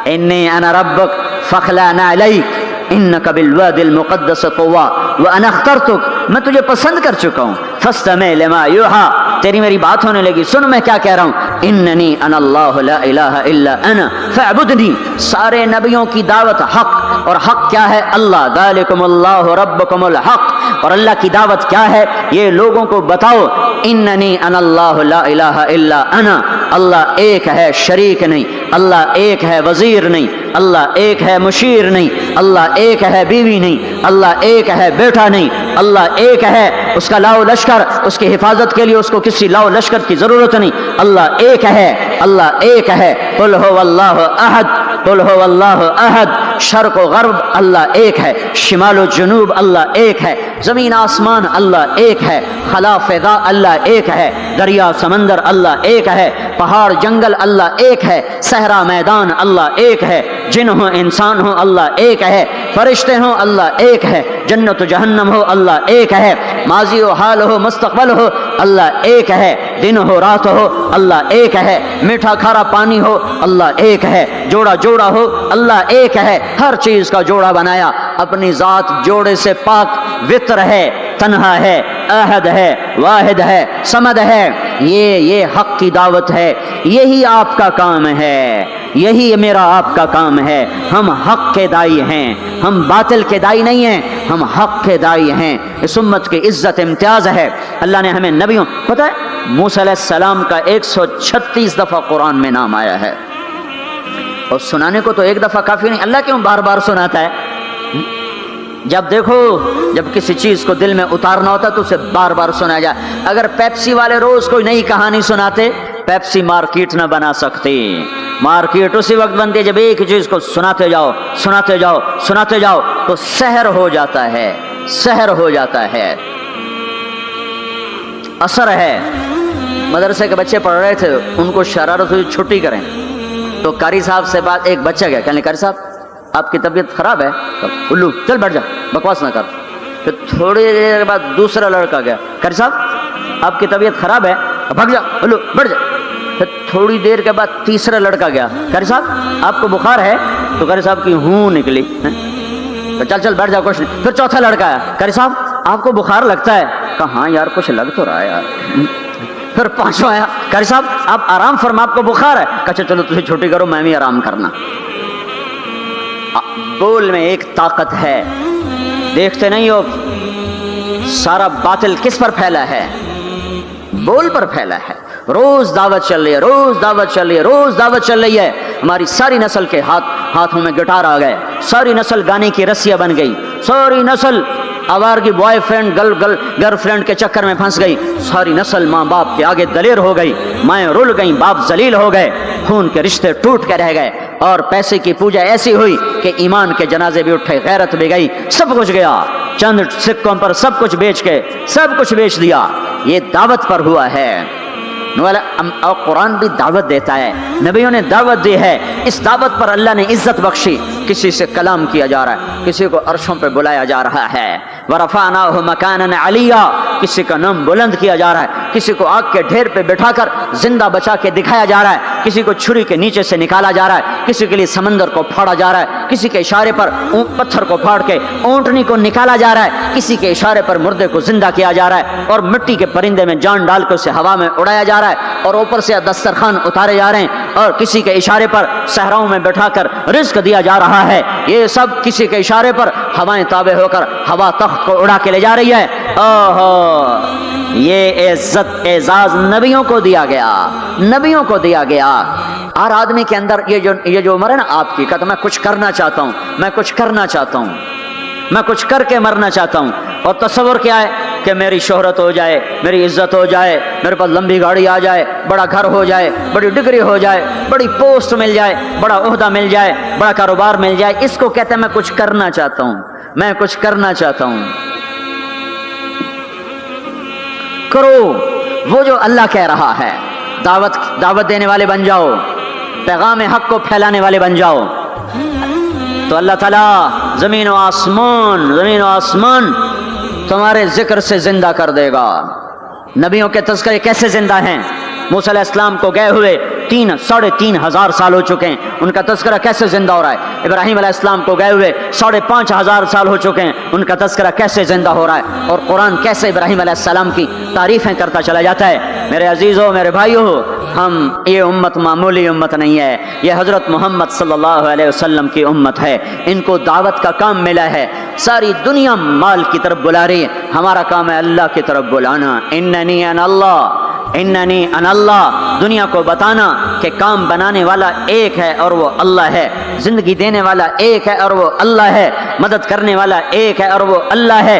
انی انا ربک فخلع نعلیک انک بالواد المقدس طویٰ وانا اخترتک. میں تجھے پسند کر چکا ہوں. فاستمع لما یوحیٰ, تیری میری بات ہونے لگی, سن میں کیا کہہ رہا ہوں. اننی انا اللہ لا الہ الا انا فاعبدنی. سارے نبیوں کی دعوت حق, اور حق کیا ہے؟ اللہ. ذالکم اللہ ربکم الحق. اور اللہ کی دعوت کیا ہے یہ لوگوں کو بتاؤ. اننی انا اللہ لا الہ الا انا. اللہ ایک ہے, شریک نہیں. اللہ ایک ہے, وزیر نہیں. اللہ ایک ہے, مشیر نہیں. اللہ ایک ہے, بیوی نہیں. اللہ ایک ہے, بیٹا نہیں. اللہ ایک ہے, اس کا لاؤ لشکر, اس کی حفاظت کے لیے اس کو کسی لاؤ لشکر کی ضرورت نہیں. اللہ ایک ہے, اللہ ایک ہے. قل هو اللہ احد, قل هو اللہ احد. شرق و غرب اللہ ایک ہے, شمال و جنوب اللہ ایک ہے. زمین آسمان اللہ ایک ہے، خلا فضا اللہ ایک ہے، دریا سمندر اللہ ایک ہے، پہاڑ جنگل اللہ ایک ہے، صحرا میدان اللہ ایک ہے، جن ہو انسان ہو اللہ ایک ہے، فرشتے ہوں اللہ ایک ہے، جنت و جہنم ہو اللہ ایک ہے، ماضی و حال ہو مستقبل ہو اللہ ایک ہے، دن ہو رات ہو اللہ ایک ہے، میٹھا کھارا پانی ہو اللہ ایک ہے، جوڑا جوڑا ہو اللہ ایک ہے، ہر چیز کا جوڑا بنایا، اپنی ذات جوڑے سے پاک، وطر ہے، تنہا ہے، احد ہے، واحد ہے، صمد ہے۔ یہ حق کی دعوت ہے، یہی آپ کا کام ہے، یہی میرا آپ کا کام ہے۔ ہم حق کے دائی ہیں، ہم باطل کے دائی نہیں ہیں، ہم حق کے دائی ہیں۔ اس امت کی عزت امتیاز ہے۔ اللہ نے ہمیں نبیوں، پتہ ہے موسیٰ علیہ السلام کا 136 دفعہ قرآن میں نام آیا ہے، اور سنانے کو تو ایک دفعہ کافی نہیں، اللہ کیوں بار بار سناتا ہے؟ جب دیکھو، جب کسی چیز کو دل میں اتارنا ہوتا تو اسے بار بار سنایا جائے۔ اگر پیپسی والے روز کوئی نئی کہانی سناتے، پیپسی مارکیٹ نہ بنا سکتی۔ مارکیٹ اسی وقت بنتی ہے جب ایک چیز کو سناتے جاؤ سناتے جاؤ سناتے جاؤ، تو سحر ہو جاتا ہے، سحر ہو جاتا ہے، اثر ہے۔ مدرسے کے بچے پڑھ رہے تھے، ان کو شرارت ہوئی چھٹی کریں، تو قاری صاحب سے بات، ایک بچہ گیا کہنے قاری صاحب آپ کی طبیعت خراب ہے؟ الو چل بیٹھ جا، بکواس نہ کر۔ پھر تھوڑی دیر کے بعد دوسرا لڑکا گیا، قاری صاحب آپ کی طبیعت خراب ہے؟ بھگ جا، الو بیٹھ جا۔ پھر تھوڑی دیر کے بعد تیسرا لڑکا گیا، قاری صاحب آپ کو بخار ہے؟ تو قاری صاحب کی ہوں نکلی، تو چل چل بیٹھ جا کچھ نہیں۔ پھر چوتھا لڑکا آیا، قاری صاحب آپ کو بخار لگتا ہے؟ کہا ہاں یار کچھ لگ تو رہا ہے یار۔ پھر پانچواں آیا، قاری صاحب آپ آرام فرما، آپ کو بخار ہے؟ کہا چلو تجھے چھٹی کرو، میں بھی آرام کرنا۔ بول میں ایک طاقت ہے، دیکھتے نہیں ہو سارا باطل کس پر پھیلا ہے؟ بول پر پھیلا ہے۔ روز دعوت چل رہی ہے، روز دعوت چل رہی ہے، روز دعوت چل رہی ہے۔ ہماری ساری نسل کے ہاتھوں میں گٹار آ گئے، ساری نسل گانے کی رسیاں بن گئی، ساری نسل آوارگی بوائے فرینڈ گرل فرینڈ کے چکر میں پھنس گئی، ساری نسل ماں باپ کے آگے دلیر ہو گئی، مائیں رل گئیں، باپ ذلیل ہو گئے، خون کے رشتے ٹوٹ کے رہ گئے، اور پیسے کی پوجا ایسی ہوئی کہ ایمان کے جنازے بھی اٹھے، غیرت بھی گئی، سب کچھ گیا، چند سکوں پر سب کچھ بیچ کے سب کچھ بیچ دیا۔ یہ دعوت پر ہوا ہے۔ اور قرآن بھی دعوت دیتا ہے، نبیوں نے دعوت دی ہے، اس دعوت پر اللہ نے عزت بخشی۔ کسی سے کلام کیا جا رہا ہے، کسی کو عرشوں پہ بلایا جا رہا ہے، وَرَفَعْنَاهُ مَكَانًا عَلِيًّا، کسی کا نام بلند کیا جا رہا ہے، کسی کو آگ کے ڈھیر پہ بٹھا کر زندہ بچا کے دکھایا جا رہا ہے، کسی کو چھری کے نیچے سے نکالا جا رہا ہے، کسی کے لیے سمندر کو پھاڑا جا رہا ہے، کسی کے اشارے پر پتھر کو پھاڑ کے اونٹنی کو نکالا جا رہا ہے، کسی کے اشارے پر مردے کو زندہ کیا جا رہا ہے، اور مٹی کے پرندے میں جان ڈال کے اسے ہوا میں اڑایا جا رہا ہے، اور اوپر سے دسترخوان اتارے جا رہے ہیں، اور کسی کے اشارے پر صحراؤں میں بٹھا کر رزق دیا جا رہا ہے۔ یہ سب کسی کے اشارے پر ہوائیں تابع ہو کر ہوا تخت کو اڑا کے لے جا رہی ہے۔ اوہو، یہ عزت اعزاز نبیوں کو دیا گیا، نبیوں کو دیا گیا۔ ہر آدمی کے اندر یہ جو عمر ہے نا آپ کی، کہتا میں کچھ کرنا چاہتا ہوں، میں کچھ کرنا چاہتا ہوں، میں کچھ کر کے مرنا چاہتا ہوں۔ اور تصور کیا ہے کہ میری شہرت ہو جائے، میری عزت ہو جائے، میرے پاس لمبی گاڑی آ جائے، بڑا گھر ہو جائے، بڑی ڈگری ہو جائے، بڑی پوسٹ مل جائے، بڑا عہدہ مل جائے، بڑا کاروبار مل جائے، اس کو کہتے ہیں میں کچھ کرنا چاہتا ہوں، میں کچھ کرنا چاہتا ہوں۔ کرو وہ جو اللہ کہہ رہا ہے، دعوت دینے والے بن جاؤ، پیغام حق کو پھیلانے والے بن جاؤ، تو اللہ تعالیٰ زمین و آسمان تمہارے ذکر سے زندہ کر دے گا۔ نبیوں کے تذکرے کیسے زندہ ہیں؟ موسیٰ علیہ السلام کو گئے ہوئے 3,500 سال ہو چکے ہیں، ان کا تذکرہ کیسے زندہ ہو رہا ہے؟ ابراہیم علیہ السلام کو گئے ہوئے 5,500 سال ہو چکے ہیں، ان کا تذکرہ کیسے زندہ ہو رہا ہے؟ اور قرآن کیسے ابراہیم علیہ السلام کی تعریفیں کرتا چلا جاتا ہے۔ میرے عزیزوں، میرے بھائیوں، یہ امت معمولی امت نہیں ہے، یہ حضرت محمد صلی اللہ علیہ وسلم کی امت ہے۔ ان کو دعوت کا کام ملا ہے، ساری دنیا مال کی طرف بلا رہی ہے، ہمارا کام ہے اللہ کی طرف بلانا۔ اننی انا اللہ، دنیا کو بتانا کہ کام بنانے والا ایک ہے اور وہ اللہ ہے، زندگی دینے والا ایک ہے اور وہ اللہ ہے، مدد کرنے والا ایک ہے اور وہ اللہ ہے،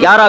11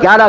11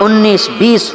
19-20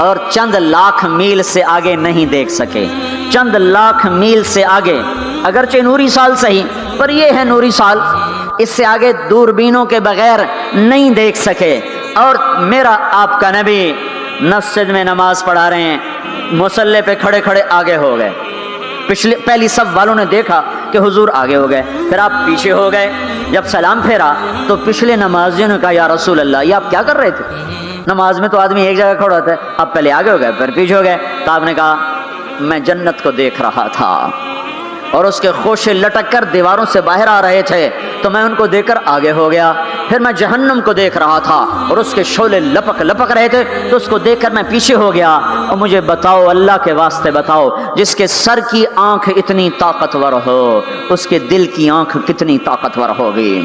اور چند لاکھ میل سے آگے نہیں دیکھ سکے. چند لاکھ میل سے آگے، اگرچہ نوری سال صحیح، پر یہ ہے نوری سال، اس سے آگے دوربینوں کے بغیر نہیں دیکھ سکے. اور میرا آپ کا نبی مسجد میں نماز پڑھا رہے ہیں، مصلی پہ کھڑے کھڑے آگے ہو گئے. پہلی صف والوں نے دیکھا کہ حضور آگے ہو گئے، پھر آپ پیچھے ہو گئے. جب سلام پھیرا تو پچھلے نمازیوں نے کہا یا رسول اللہ، یہ آپ کیا کر رہے تھے؟ نماز میں تو آدمی ایک جگہ کھڑا ہوتا ہے، آپ پہلے آگے ہو گئے پھر پیچھے ہو گئے. تو آپ نے کہا میں جنت کو دیکھ رہا تھا اور اس کے خوشے لٹک کر دیواروں سے باہر آ رہے تھے، تو میں ان کو دیکھ کر آگے ہو گیا. پھر میں جہنم کو دیکھ رہا تھا اور اس کے شعلے لپک لپک رہے تھے، تو اس کو دیکھ کر میں پیچھے ہو گیا. اور مجھے بتاؤ، اللہ کے واسطے بتاؤ، جس کے سر کی آنکھ اتنی طاقتور ہو، اس کے دل کی آنکھ کتنی طاقتور ہوگی.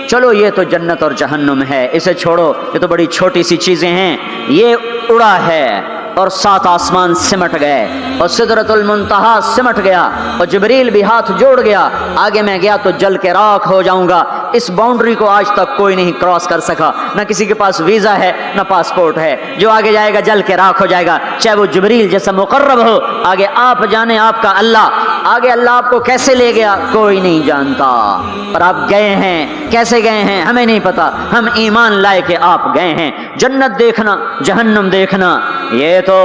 چلو یہ تو جنت اور جہنم ہے، اسے چھوڑو، یہ تو بڑی چھوٹی سی چیزیں ہیں. یہ اڑا ہے اور 7 آسمان سمٹ گئے اور سدرۃ المنتہا سمٹ گیا اور جبریل بھی ہاتھ جوڑ گیا. آگے میں گیا تو جل کے راکھ ہو جاؤں گا. اس باؤنڈری کو آج تک کوئی نہیں کراس کر سکا، نہ کسی کے پاس ویزا ہے نہ پاسپورٹ ہے. جو آگے جائے گا جل کے راکھ ہو جائے گا، چاہے وہ جبریل جیسا مقرب ہو. آگے آپ جانے آپ کا اللہ، آگے اللہ آپ کو کیسے لے گیا کوئی نہیں جانتا. اور آپ گئے ہیں، کیسے گئے ہیں ہمیں نہیں پتا، ہم ایمان لائے کہ آپ گئے ہیں. جنت دیکھنا، جہنم دیکھنا یہ تو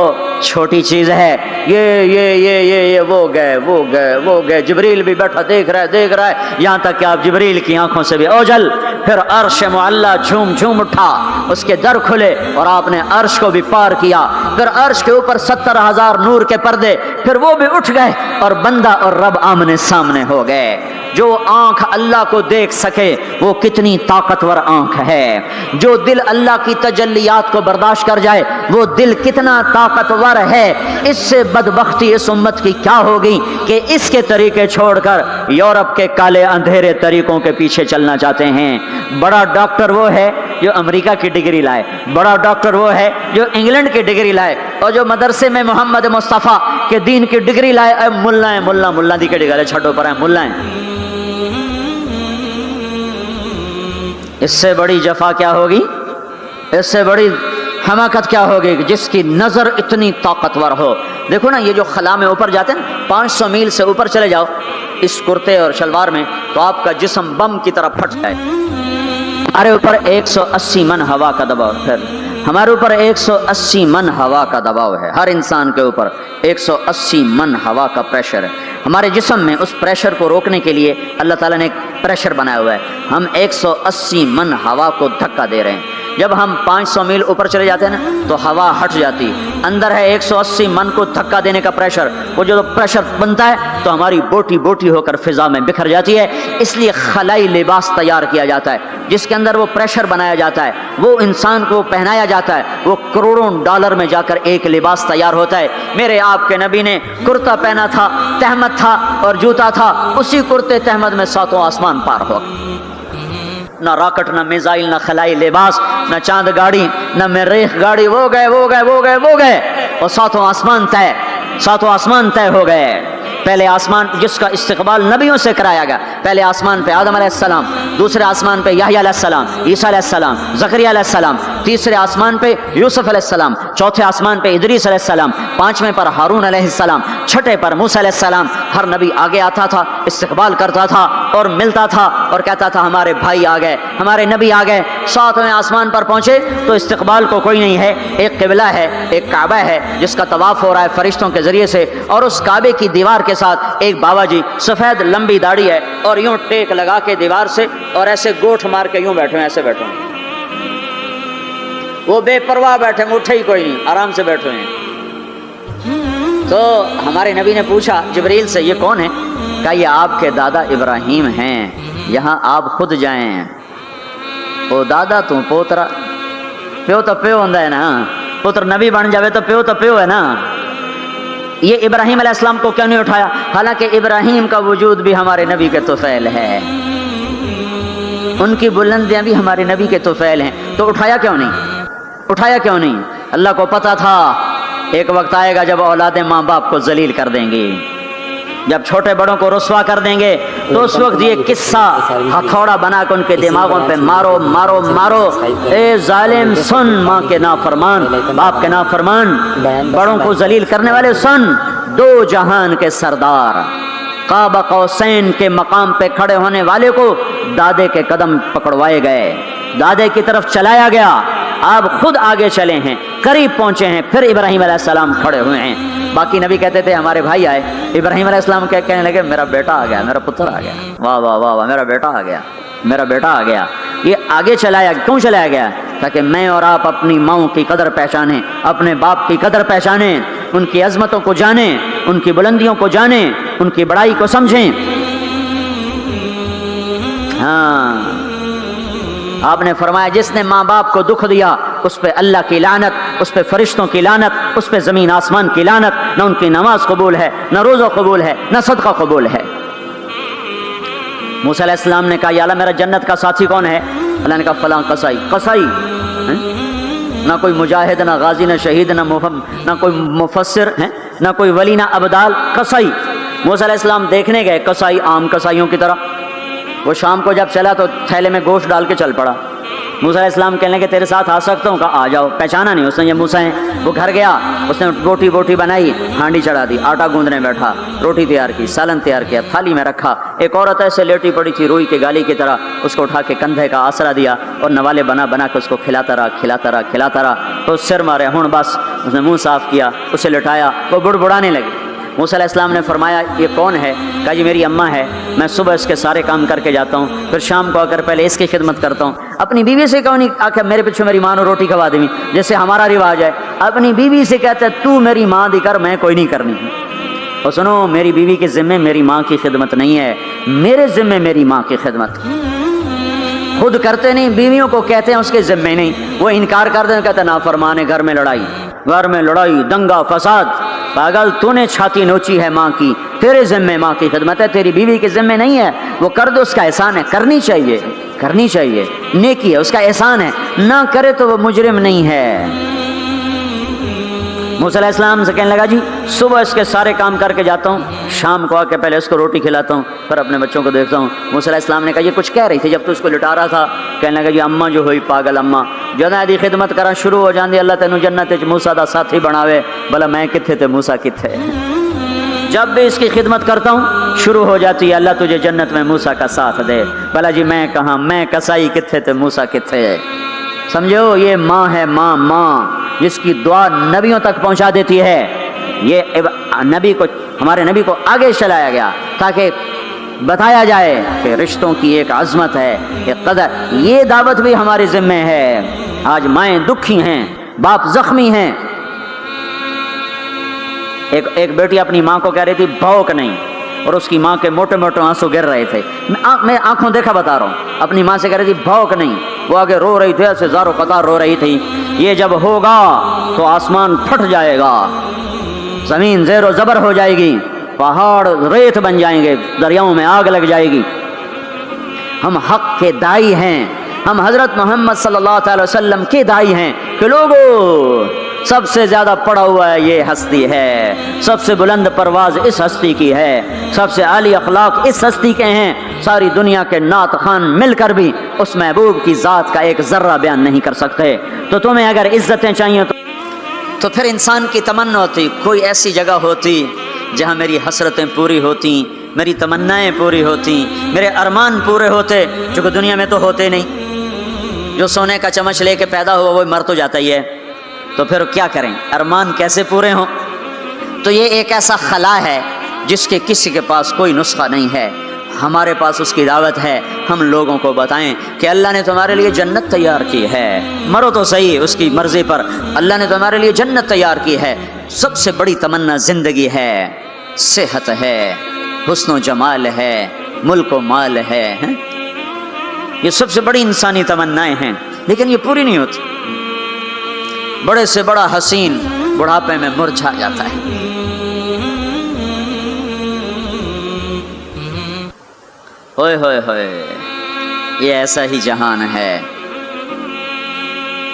چھوٹی چیز ہے. یہ وہ گئے. جبریل بھی بیٹھا دیکھ رہا ہے یہاں تک کہ آپ جبریل کی آنکھوں سے بھی اوجل. پھر عرش معلا جھوم جھوم اٹھا، اس کے در کھلے اور آپ نے عرش کو بھی پار کیا. پھر عرش کے اوپر 70,000 نور کے پردے، پھر وہ بھی اٹھ گئے اور بندہ اور رب آمنے سامنے ہو گئے. جو آنکھ اللہ کو دیکھ سکے وہ کتنی طاقتور آنکھ ہے. جو دل اللہ کی تجلیات کو برداشت کر جائے وہ دل کتنا طاقتور ہے. اس سے بدبختی اس امت کی کیا ہوگی کہ اس کے طریقے چھوڑ کر یورپ کے کالے اندھیرے طریقوں کے پیچھے چلنا چاہتے ہیں. بڑا ڈاکٹر وہ ہے جو امریکہ کی ڈگری لائے، بڑا ڈاکٹر وہ ہے جو انگلینڈ کی ڈگری لائے، اور جو مدرسے میں محمد مصطفیٰ کے دین کی ڈگری لائے ملا دی کے ڈگری چھٹو پر ہیں ملا ہیں. اس سے بڑی جفا کیا ہوگی، اس سے بڑی حماقت کیا ہوگی جس کی نظر اتنی طاقتور ہو. دیکھو نا، یہ جو خلا میں اوپر جاتے ہیں 500 میل سے اوپر چلے جاؤ اس کرتے اور شلوار میں تو آپ کا جسم بم کی طرح پھٹ جائے. ہمارے اوپر 180 من ہوا کا دباؤ، پھر ہمارے اوپر 180 من ہوا کا دباؤ ہے. ہر انسان کے اوپر 180 من ہوا کا پریشر ہے. ہمارے جسم میں اس پریشر کو روکنے کے لیے اللہ تعالیٰ نے ایک پریشر بنایا ہوا ہے. ہم 180 من ہوا کو دھکا دے رہے ہیں. جب ہم 500 میل اوپر چلے جاتے ہیں نا تو ہوا ہٹ جاتی. اندر ہے 180 من کو دھکا دینے کا پریشر. وہ جو پریشر بنتا ہے تو ہماری بوٹی بوٹی ہو کر فضا میں بکھر جاتی ہے. اس لیے خلائی لباس تیار کیا جاتا ہے جس کے اندر وہ پریشر بنایا جاتا ہے، وہ انسان کو پہنایا جاتا ہے. وہ کروڑوں ڈالر میں جا کر ایک لباس تیار ہوتا ہے. میرے آپ کے نبی نے کرتا پہنا تھا، تہمت تھا اور جوتا تھا. اسی کرتے تہمت میں 7 آسمان پار ہو. نہ راکٹ، نہ میزائل، نہ خلائی لباس، نہ چاند گاڑی، نہ مریخ گاڑی. وہ گئے اور 7 آسمان طے ہو گئے. پہلے آسمان جس کا استقبال نبیوں سے کرایا گیا، پہلے آسمان پہ آدم علیہ السلام، دوسرے آسمان پہ یحییٰ علیہ السلام، عیسیٰ علیہ السلام، زکریا علیہ السلام، تیسرے آسمان پہ یوسف علیہ السلام، چوتھے آسمان پہ ادریس علیہ السلام، 5ویں پر ہارون علیہ السلام، 6 پر موسیٰ علیہ السلام. ہر نبی آگے آتا تھا، استقبال کرتا تھا اور ملتا تھا اور کہتا تھا ہمارے بھائی آ گئے، ہمارے نبی آ گئے. 7ویں آسمان پر پہنچے تو استقبال کو کوئی نہیں ہے. ایک قبلہ ہے، ایک کعبہ ہے جس کا طواف ہو رہا ہے فرشتوں کے ذریعے سے، اور اس کعبے کی دیوار کے ساتھ ایک بابا جی سفید لمبی داڑھی ہے اور یوں ٹیک لگا کے دیوار سے اور ایسے گوٹھ مار کے یوں بیٹھے ہیں، ایسے بیٹھے ہیں. وہ بے پرواہ بیٹھے ہیں، اٹھے ہی کوئی نہیں، آرام سے بیٹھے ہیں. تو ہمارے نبی نے پوچھا جبریل سے یہ کون ہے؟ کہا یہ آپ کے دادا ابراہیم ہیں، یہاں آپ خود جائیں. او دادا تو پوترا، پیو تو پیو ہوندا ہے نا، پتر نبی بن جاوے تو پیو ہے نا. یہ ابراہیم علیہ السلام کو کیوں نہیں اٹھایا؟ حالانکہ ابراہیم کا وجود بھی ہمارے نبی کے طفیل ہے، ان کی بلندیاں بھی ہمارے نبی کے طفیل ہیں. تو اٹھایا کیوں نہیں؟ اللہ کو پتا تھا ایک وقت آئے گا جب اولادیں ماں باپ کو ذلیل کر دیں گی. جب چھوٹے بڑوں کو رسوا کر دیں گے تو اس وقت یہ قصہ ہتھوڑا بنا کے ان کے دماغوں پہ مارو مارو مارو، اے ظالم سن، ماں کے نافرمان، باپ کے نافرمان، بڑوں کو ذلیل کرنے والے سن، دو جہان کے سردار، قاب قوسین کے مقام پہ کھڑے ہونے والے کو دادے کے قدم پکڑوائے گئے، دادے کی طرف چلایا گیا، آپ خود آگے چلے ہیں، قریب پہنچے ہیں، پھر ابراہیم علیہ السلام کھڑے ہوئے ہیں۔ باقی نبی کہتے تھے ہمارے بھائی آئے، ابراہیم علیہ السلام کہنے لگے میرا بیٹا آ گیا، میرا پتر آ گیا، واہ واہ واہ واہ، میرا بیٹا آ گیا، میرا بیٹا آ گیا۔ یہ آگے چلایا، کیوں چلایا گیا؟ تاکہ میں اور آپ اپنی ماؤں کی قدر پہچانیں، اپنے باپ کی قدر پہچانیں، ان کی عظمتوں کو جانیں، ان کی بلندیوں کو جانیں، ان کی بڑائی کو سمجھیں۔ ہاں، آپ نے فرمایا جس نے ماں باپ کو دکھ دیا اس پہ اللہ کی لعنت، اس پہ فرشتوں کی لعنت، اس پہ زمین آسمان کی لعنت، نہ ان کی نماز قبول ہے، نہ روزہ قبول ہے، نہ صدقہ قبول ہے۔ موسیٰ علیہ السلام نے کہا یا اللہ میرا جنت کا ساتھی کون ہے؟ اللہ نے کہا فلاں قصائی۔ قصائی نہ کوئی مجاہد، نہ غازی، نہ شہید، نہ کوئی مفسر ہے، نہ کوئی ولی، نہ ابدال، قصائی۔ موسیٰ علیہ السلام دیکھنے گئے، قصائی عام قصائیوں کی طرح، وہ شام کو جب چلا تو تھیلے میں گوشت ڈال کے چل پڑا۔ موسیٰ علیہ السلام کہنے لگے تیرے ساتھ آ سکتا ہوں؟ کہا آ جاؤ۔ پہچانا نہیں اس نے یہ موسیٰ ہیں۔ وہ گھر گیا، اس نے روٹی بنائی، ہانڈی چڑھا دی، آٹا گوندنے بیٹھا، روٹی تیار کی، سالن تیار کیا، تھالی میں رکھا۔ ایک عورت ایسے لیٹی پڑی تھی روئی کے گالی کی طرح، اس کو اٹھا کے کندھے کا آسرا دیا اور نوالے بنا کے اس کو کھلاتا رہا۔ تو سر مارے ہون، بس اس نے منہ صاف کیا، اسے لٹایا، وہ بڑبڑانے لگے۔ موسیٰ علیہ السلام نے فرمایا یہ کون ہے؟ کہا جی میری اماں ہے، میں صبح اس کے سارے کام کر کے جاتا ہوں، پھر شام کو آ کر پہلے اس کی خدمت کرتا ہوں۔ اپنی بیوی سے کہو نہیں آ کے میرے پیچھے میری ماں نے روٹی کھوا دی، جیسے ہمارا رواج ہے، اپنی بیوی سے کہتا ہے تو میری ماں دی کر، میں کوئی نہیں کرنی۔ اور سنو، میری بیوی کے ذمے میری ماں کی خدمت نہیں ہے، میرے ذمے میری ماں کی خدمت۔ خود کرتے نہیں، بیویوں کو کہتے ہیں اس کے ذمے نہیں، وہ انکار کر دیں، کہتے ہیں نافرمان ہے، گھر میں لڑائی، دنگا فساد۔ پاگل، تو نے چھاتی نوچی ہے ماں کی، تیرے ذمے ماں کی خدمت ہے، تیری بیوی کے ذمے نہیں ہے۔ وہ کر دو، اس کا احسان ہے، کرنی چاہیے، نیکی ہے، اس کا احسان ہے، نہ کرے تو وہ مجرم نہیں ہے۔ موسیٰ علیہ السلام سے کہنے لگا جی صبح اس کے سارے کام کر کے جاتا ہوں، شام کو آ کے پہلے اس کو روٹی کھلاتا ہوں، پھر اپنے بچوں کو دیکھتا ہوں۔ موسیٰ علیہ السلام نے کہا یہ کچھ کہہ رہی تھی جب تو اس کو لٹا رہا تھا؟ کہنے لگا جی اماں جو ہوئی پاگل اماں، جدوں دی خدمت کرا شروع ہو جاندی اللہ تینوں جنت وچ موسیٰ دا ساتھی بناوے، بھلا میں کتھے تے موسیٰ کتھے؟ جب بھی اس کی خدمت کرتا ہوں شروع ہو جاتی ہے اللہ تجھے جنت میں موسیٰ کا ساتھ دے، بھلا جی میں کہاں، میں کسائی کتھے تے موسیٰ کتھے؟ سمجھو یہ ماں ہے، ماں جس کی دعا نبیوں تک پہنچا دیتی ہے۔ یہ ہمارے نبی کو آگے چلایا گیا تاکہ بتایا جائے کہ رشتوں کی ایک عظمت ہے، ایک قدر۔ یہ دعوت بھی ہمارے ذمہ ہے۔ آج مائیں دکھی ہیں، باپ زخمی ہیں۔ ایک بیٹی اپنی ماں کو کہہ رہی تھی بھوک نہیں، اور اس کی ماں کے موٹے موٹے آنسو گر رہے تھے۔ میں آنکھوں دیکھا بتا رہا ہوں، اپنی ماں سے کہہ رہی تھی بھوک نہیں، وہ آگے رو رہی تھی، ایسے زارو قطار رو رہی تھی۔ یہ جب ہوگا تو آسمان پھٹ جائے گا، زمین زیر و زبر ہو جائے گی، پہاڑ ریت بن جائیں گے، دریاؤں میں آگ لگ جائے گی۔ ہم حق کے دائی ہیں، ہم حضرت محمد صلی اللہ تعالی وسلم کے دائی ہیں کہ لوگوں سب سے زیادہ پڑا ہوا ہے یہ ہستی ہے، سب سے بلند پرواز اس ہستی کی ہے، سب سے عالی اخلاق اس ہستی کے ہیں۔ ساری دنیا کے نعت خوان مل کر بھی اس محبوب کی ذات کا ایک ذرہ بیان نہیں کر سکتے۔ تو تمہیں اگر عزتیں چاہیے تو پھر انسان کی تمنا ہوتی کوئی ایسی جگہ ہوتی جہاں میری حسرتیں پوری ہوتی، میری تمنائیں پوری ہوتی، میرے ارمان پورے ہوتے، چونکہ دنیا میں تو ہوتے نہیں۔ جو سونے کا چمچ لے کے پیدا ہوا وہ مر تو جاتا ہی ہے، تو پھر کیا کریں؟ ارمان کیسے پورے ہوں؟ تو یہ ایک ایسا خلا ہے جس کے کسی کے پاس کوئی نسخہ نہیں ہے، ہمارے پاس اس کی دعوت ہے۔ ہم لوگوں کو بتائیں کہ اللہ نے تمہارے لیے جنت تیار کی ہے، مرو تو صحیح اس کی مرضی پر، اللہ نے تمہارے لیے جنت تیار کی ہے۔ سب سے بڑی تمنا زندگی ہے، صحت ہے، حسن و جمال ہے، ملک و مال ہے، یہ سب سے بڑی انسانی تمنائیں ہیں، لیکن یہ پوری نہیں ہوتی۔ بڑے سے بڑا حسین بڑھاپے میں مرجھا جاتا ہے۔ ہوئے ہوئے ہوئے، یہ ایسا ہی جہان ہے۔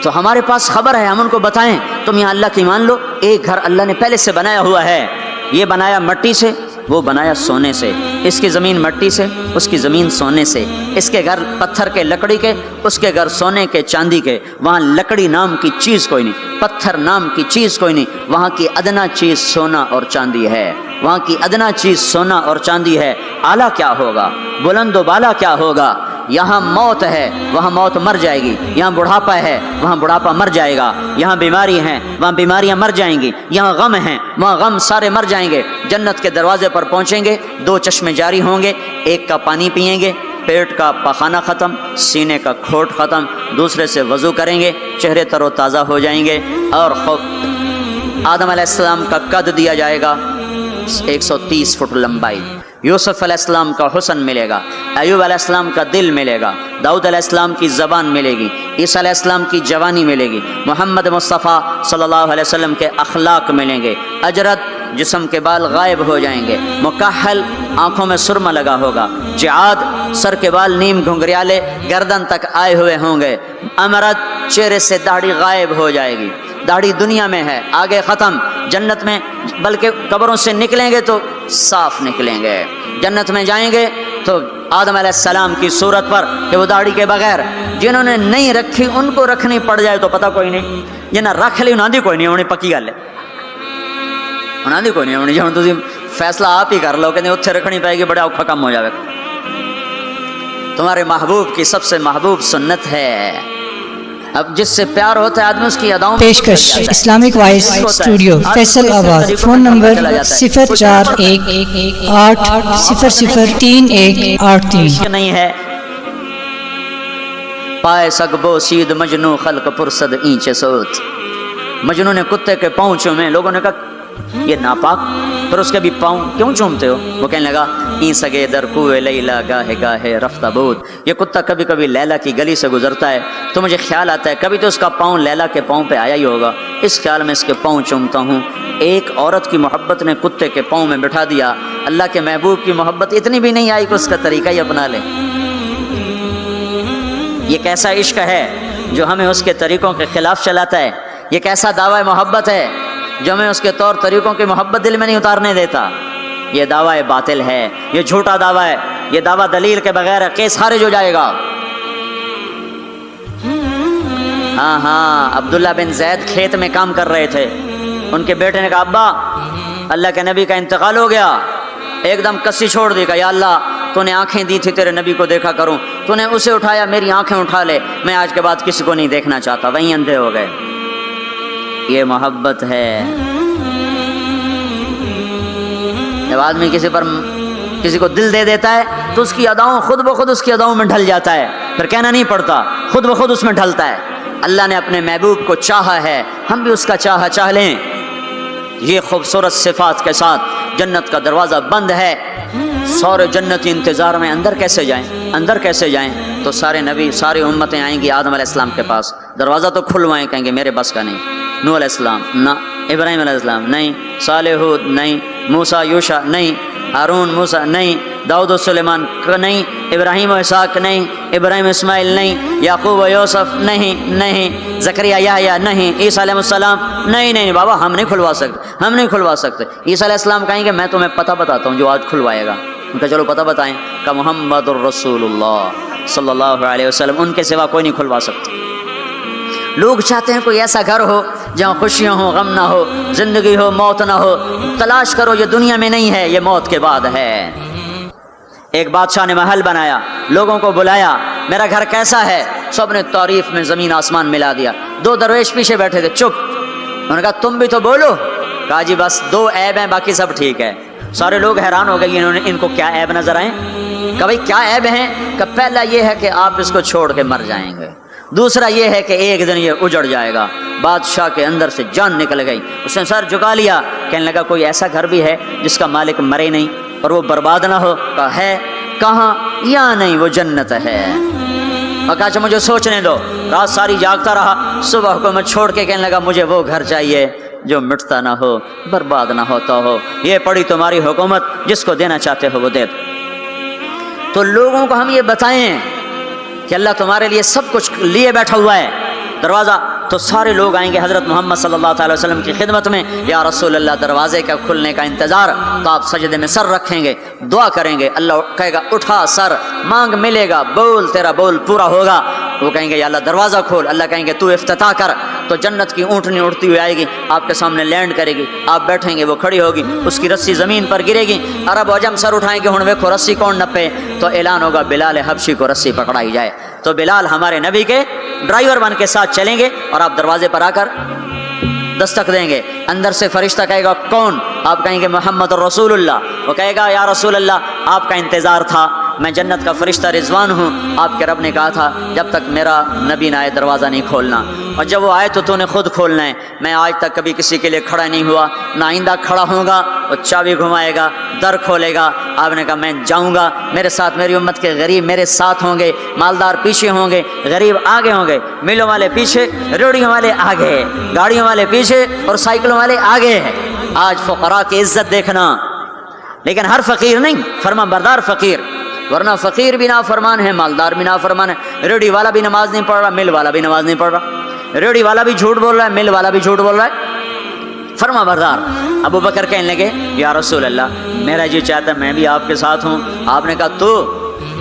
تو ہمارے پاس خبر ہے، ہم ان کو بتائیں تم یہاں اللہ کی مان لو۔ ایک گھر اللہ نے پہلے سے بنایا ہوا ہے، یہ بنایا مٹی سے، وہ بنایا سونے سے، اس کی زمین مٹی سے، اس کی زمین سونے سے، اس کے گھر پتھر کے لکڑی کے، اس کے گھر سونے کے چاندی کے، وہاں لکڑی نام کی چیز کوئی نہیں، پتھر نام کی چیز کوئی نہیں، وہاں کی ادنا چیز سونا اور چاندی ہے، وہاں کی ادنا چیز سونا اور چاندی ہے، اعلیٰ کیا ہوگا، بلند و بالا کیا ہوگا؟ یہاں موت ہے، وہاں موت مر جائے گی، یہاں بڑھاپا ہے، وہاں بڑھاپا مر جائے گا، یہاں بیماری ہیں، وہاں بیماریاں مر جائیں گی، یہاں غم ہیں، وہاں غم سارے مر جائیں گے۔ جنت کے دروازے پر پہنچیں گے، 2 چشمے جاری ہوں گے، ایک کا پانی پئیں گے، پیٹ کا پخانہ ختم، سینے کا کھوٹ ختم، دوسرے سے وضو کریں گے، چہرے تر و تازہ ہو جائیں گے، اور آدم علیہ السلام کا قد دیا جائے گا 130 فٹ لمبائی، یوسف علیہ السلام کا حسن ملے گا، ایوب علیہ السلام کا دل ملے گا، داؤد علیہ السلام کی زبان ملے گی، عیسیٰ علیہ السلام کی جوانی ملے گی، محمد مصطفیٰ صلی اللہ علیہ وسلم کے اخلاق ملیں گے، اجرت جسم کے بال غائب ہو جائیں گے، مکحل آنکھوں میں سرما لگا ہوگا، جعاد سر کے بال نیم گھنگریالے گردن تک آئے ہوئے ہوں گے، امرد چہرے سے داڑھی غائب ہو جائے گی، داڑھی دنیا میں ہے آگے ختم، جنت میں بلکہ قبروں سے نکلیں گے تو صاف نکلیں گے، جنت میں جائیں گے تو آدم علیہ السلام کی صورت پر کہ وہ داڑھی کے بغیر، جنہوں نے نہیں رکھی ان کو رکھنی پڑ جائے تو پتہ کوئی نہیں، جنہیں رکھ لی انہوں نے کوئی نہیں ہونی، پکی گل ہے، انہوں نے کوئی نہیں ہونی، جب تم فیصلہ آپ ہی کر لو کہ اتنے رکھنی پائے گی، بڑا اوکھا کم ہو جائے گا۔ تمہارے محبوب کی سب سے محبوب سنت ہے، اب جس سے پیار ہوتا ہے آدمی اس کی اداؤں میں پیشکش اسلامک وائس اسٹوڈیو فیصل آباد، فون نمبر 0411800383 نہیں ہے پائے سگبو سید مجنو خلق پرسد اینچے سوت، مجنو نے کتے کے پاؤں چومے، لوگوں نے کہا یہ ناپاک، پھر اس کے بھی پاؤں کیوں چومتے ہو؟ وہ کہنے لگا این سگے در کوئے لیلا گاہے گاہے رفتہ بود، یہ کتا کبھی کبھی لیلا کی گلی سے گزرتا ہے تو مجھے خیال آتا ہے کبھی تو اس کا پاؤں لیلا کے پاؤں پہ آیا ہی ہوگا، اس خیال میں اس کے پاؤں چومتا ہوں۔ ایک عورت کی محبت نے کتے کے پاؤں میں بٹھا دیا، اللہ کے محبوب کی محبت اتنی بھی نہیں آئی کہ اس کا طریقہ ہی اپنا لے۔ یہ کیسا عشق ہے جو ہمیں اس کے طریقوں کے خلاف چلاتا ہے، یہ کیسا دعوی محبت ہے جو ہمیں اس کے طور طریقوں کی محبت دل میں نہیں اتارنے دیتا، یہ دعوی باطل ہے، یہ جھوٹا دعویٰ ہے، یہ دعویٰ دلیل کے بغیر ہے، کیس خارج ہو جائے گا۔ ہاں عبداللہ بن زید کھیت میں کام کر رہے تھے، ان کے بیٹے نے کہا ابا اللہ کے نبی کا انتقال ہو گیا، ایک دم کسی چھوڑ دی، کہا یا اللہ تو نے آنکھیں دی تھی تیرے نبی کو دیکھا کروں، تو نے اسے اٹھایا، میری آنکھیں اٹھا لے، میں آج کے بعد کسی کو نہیں دیکھنا چاہتا، وہیں اندھے ہو گئے۔ یہ محبت ہے۔ جب آدمی کسی کو دل دے دیتا ہے تو اس کی اداؤں خود بخود اس کی اداؤں میں ڈھل جاتا ہے، پھر کہنا نہیں پڑتا، خود بخود اس میں ڈھلتا ہے۔ اللہ نے اپنے محبوب کو چاہا ہے، ہم بھی اس کا چاہ لیں۔ یہ خوبصورت صفات کے ساتھ جنت کا دروازہ بند ہے، سارے جنتی انتظار میں اندر کیسے جائیں؟ تو سارے نبی ساری امتیں آئیں گی آدم علیہ السلام کے پاس، دروازہ تو کھلوائیں، کہیں گے میرے بس کا نہیں، نوح علیہ السلام نہ، ابراہیم علیہ السلام نہیں، صالح ہود نہیں، موسیٰ یوشع نہیں، ہارون موسیٰ نہیں، داؤد و سلیمان نہیں، ابراہیم و اسحاق نہیں، ابراہیم اسماعیل نہیں، یعقوب و یوسف نہیں، زکریا یحییٰ نہیں، عیسیٰ علیہ السلام نہیں بابا ہم نہیں کھلوا سکتے۔ عیسیٰ علیہ السلام کہیں گے میں تمہیں پتہ بتاتا ہوں جو آج کھلوائے گا، ان کا چلو پتہ بتائیں، کہ محمد الرسول اللہ صلی اللہ علیہ وسلم، ان کے سوا کوئی نہیں کھلوا سکتا۔ لوگ چاہتے ہیں کوئی ایسا گھر ہو جہاں خوشیاں ہو، غم نہ ہو، زندگی ہو، موت نہ ہو، تلاش کرو، یہ دنیا میں نہیں ہے، یہ موت کے بعد ہے۔ ایک بادشاہ نے محل بنایا، لوگوں کو بلایا، میرا گھر کیسا ہے؟ سب نے تعریف میں زمین آسمان ملا دیا۔ 2 درویش پیچھے بیٹھے تھے، چپ، انہوں نے کہا تم بھی تو بولو، کہا جی بس 2 عیب ہیں باقی سب ٹھیک ہے۔ سارے لوگ حیران ہو گئے، ان کو کیا عیب نظر آئے؟ کہ بھائی کیا عیب ہیں؟ کہ پہلا یہ ہے کہ آپ اس کو چھوڑ کے مر جائیں گے، دوسرا یہ ہے کہ ایک دن یہ اجڑ جائے گا۔ بادشاہ کے اندر سے جان نکل گئی، اس نے سر جھکا لیا، کہنے لگا کوئی ایسا گھر بھی ہے جس کا مالک مرے نہیں اور وہ برباد نہ ہو؟ کہا ہے، کہاں؟ یا نہیں وہ جنت ہے۔ اور کہا اچھا مجھے سوچنے دو، رات ساری جاگتا رہا، صبح کو میں چھوڑ کے کہنے لگا مجھے وہ گھر چاہیے جو مٹتا نہ ہو، برباد نہ ہوتا ہو، یہ پڑی تمہاری حکومت، جس کو دینا چاہتے ہو وہ دے دو۔ تو لوگوں کو ہم یہ بتائیں کہ اللہ تمہارے لیے سب کچھ لیے بیٹھا ہوا ہے، دروازہ تو سارے لوگ آئیں گے حضرت محمد صلی اللہ تعالی وسلم کی خدمت میں، یا رسول اللہ دروازے کا کھلنے کا انتظار، تو آپ سجدے میں سر رکھیں گے، دعا کریں گے، اللہ کہے گا اٹھا سر، مانگ ملے گا، بول تیرا بول پورا ہوگا۔ وہ کہیں گے یا اللہ دروازہ کھول، اللہ کہیں گے تو افتتاح کر، تو جنت کی اونٹنی اڑتی ہوئی آئے گی، آپ کے سامنے لینڈ کرے گی، آپ بیٹھیں گے، وہ کھڑی ہوگی، اس کی رسی زمین پر گرے گی، عرب و عجم سر اٹھائیں گے، ہن ویکھو رسی کون نپے، تو اعلان ہوگا بلال حبشی کو رسی پکڑائی جائے، تو بلال ہمارے نبی کے ڈرائیور بن کے ساتھ چلیں گے، اور آپ دروازے پر آ کر دستک دیں گے، اندر سے فرشتہ کہے گا کون، آپ کہیں گے محمد رسول اللہ، وہ کہے گا یا رسول اللہ آپ کا انتظار تھا، میں جنت کا فرشتہ رضوان ہوں، آپ کے رب نے کہا تھا جب تک میرا نبی نہ آئے دروازہ نہیں کھولنا، اور جب وہ آئے تو نے خود کھولنا ہے، میں آج تک کبھی کسی کے لیے کھڑا نہیں ہوا، نہ آئندہ کھڑا ہوں گا، وہ چابی گھمائے گا، در کھولے گا، آپ نے کہا میں جاؤں گا، میرے ساتھ میری امت کے غریب میرے ساتھ ہوں گے، مالدار پیچھے ہوں گے، غریب آگے ہوں گے، میلوں والے پیچھے، ریڑیوں والے آگے، گاڑیوں والے پیچھے اور سائیکلوں والے آگے ہیں۔ آج فقراء کی عزت دیکھنا، لیکن ہر فقیر نہیں، فرما بردار فقیر، ورنہ فقیر بھی نافرمان ہے، مالدار بھی نافرمان ہے، ریڑی والا بھی نماز نہیں پڑھ رہا، مل والا بھی نماز نہیں پڑھ رہا، ریڑی والا بھی جھوٹ بول رہا ہے، مل والا بھی جھوٹ بول رہا ہے، فرما بردار۔ ابو بکر کہنے لگے یا رسول اللہ میرا جی چاہتا ہے میں بھی آپ کے ساتھ ہوں، آپ نے کہا تو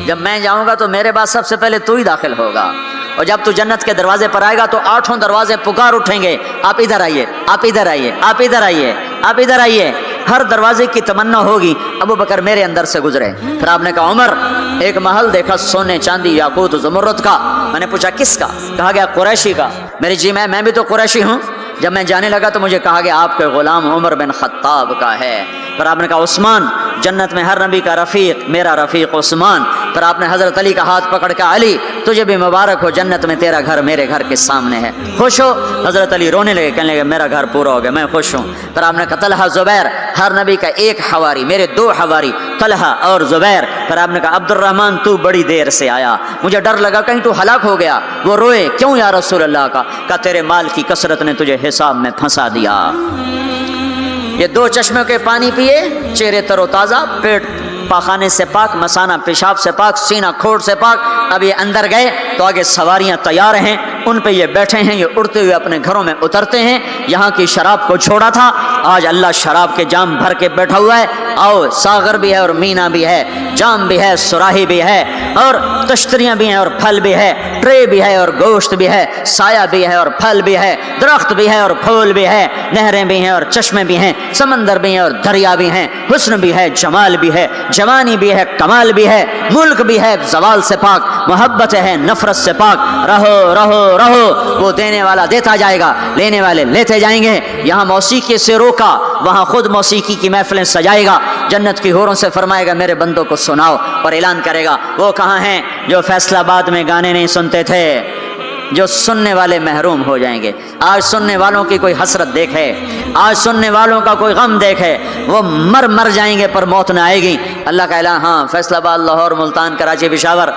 جب میں جاؤں گا تو میرے بعد سب سے پہلے تو ہی داخل ہوگا، اور جب تو جنت کے دروازے پر آئے گا تو 8 دروازے پکار اٹھیں گے، آپ ادھر آئیے، آپ ادھر آئیے، آپ ادھر آئیے، آپ ادھر آئیے، ہر دروازے کی تمنا ہوگی ابو بکر میرے اندر سے گزرے۔ پھر آپ نے کہا عمر ایک محل دیکھا سونے چاندی یاقوت زمرد کا، میں نے پوچھا کس کا، کہا گیا قریشی کا، میری جی میں بھی تو قریشی ہوں، جب میں جانے لگا تو مجھے کہا گیا آپ کے غلام عمر بن خطاب کا ہے۔ پھر آپ نے کہا عثمان، جنت میں ہر نبی کا رفیق، میرا رفیق عثمان۔ پھر آپ نے حضرت علی کا ہاتھ پکڑ کے علی تجھے بھی مبارک ہو، جنت میں تیرا گھر میرے گھر کے سامنے ہے، خوش ہو؟ حضرت علی رونے لگے، کہنے لگے میرا گھر پورا ہو گیا، میں خوش ہوں۔ پھر آپ نے کہا طلحہ زبیر، ہر نبی کا ایک حواری، میرے 2 حواری طلحہ اور زبیر۔ پھر آپ نے کہا عبد الرحمن تو بڑی دیر سے آیا، مجھے ڈر لگا کہیں تو ہلاک ہو گیا، وہ روئے کیوں یا رسول اللہ کا، کہا تیرے مال کی کثرت نے تجھے حساب میں پھنسا دیا۔ یہ 2 چشموں کے پانی پیے، چہرے تر و تازہ، پیٹ پاخانے سے پاک، مسانہ پیشاب سے پاک، سینہ کھوٹ سے پاک۔ اب یہ اندر گئے تو آگے سواریاں تیار ہیں، ان پہ یہ بیٹھے ہیں، یہ اڑتے ہوئے اپنے گھروں میں اترتے ہیں۔ یہاں کی شراب کو چھوڑا تھا، آج اللہ شراب کے جام بھر کے بیٹھا ہوا ہے۔ آؤ ساغر بھی ہے اور مینا بھی ہے، جام بھی ہے، سراہی بھی ہے، اور تشتریاں بھی ہیں اور پھل بھی ہے، ٹرے بھی ہے اور گوشت بھی ہے، سایہ بھی ہے اور پھل بھی ہے، درخت بھی ہے اور پھول بھی ہے، نہریں بھی ہیں اور چشمے بھی ہیں، سمندر بھی ہیں اور دریا بھی ہیں، حسن بھی ہے، جمال بھی ہے، جوانی بھی ہے، کمال بھی ہے، ملک بھی ہے زوال سے پاک، محبت ہے نفرت سے پاک۔ رہو رہو رہو، وہ دینے والا دیتا جائے گا، لینے والے لیتے جائیں گے۔ یہاں موسیقی سے روکا، وہاں خود موسیقی کی محفلیں سجائے گا، جنت کی حوروں سے فرمائے گا میرے بندوں کو سناؤ، اور اعلان کرے گا وہ کہاں ہیں جو فیصل آباد میں گانے نہیں سنتے تھے، جو سننے والے محروم ہو جائیں گے۔ آج سننے والوں کی کوئی حسرت دیکھے، آج سننے والوں کا کوئی غم دیکھے، وہ مر جائیں گے پر موت نہ آئے گی۔ اللہ کا اعلان، ہاں فیصل آباد، لاہور، ملتان، کراچی، پشاور،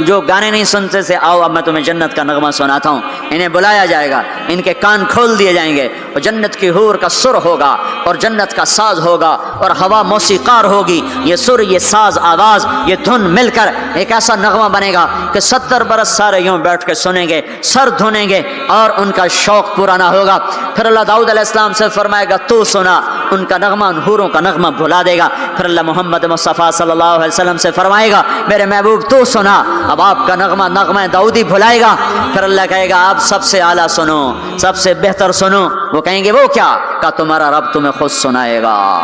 جو گانے نہیں سنتے سے آؤ اب میں تمہیں جنت کا نغمہ سناتا ہوں۔ انہیں بلایا جائے گا، ان کے کان کھول دیے جائیں گے، اور جنت کی حور کا سر ہوگا اور جنت کا ساز ہوگا اور ہوا موسیقار ہوگی۔ یہ سر، یہ ساز، آواز، یہ دھن مل کر ایک ایسا نغمہ بنے گا کہ 70 برس سارے یوں بیٹھ کے سنیں گے، سر دھونے گے اور ان کا شوق پورا نہ ہوگا۔ پھر اللہ داؤد علیہ السلام سے فرمائے گا تو سنا، ان کا نغمہ ان حوروں کا نغمہ بھلا دے گا۔ پھر اللہ محمد مصطفیٰ صلی اللہ علیہ وسلم سے فرمائے گا میرے محبوب تو سنا، اب آپ کا نغمہ داؤدی بھلائے گا۔ پھر اللہ کہے گا آپ سب سے اعلیٰ سنو، سب سے بہتر سنو۔ وہ کہیں گے وہ کیا؟ کہ تمہارا رب تمہیں خود سنائے گا۔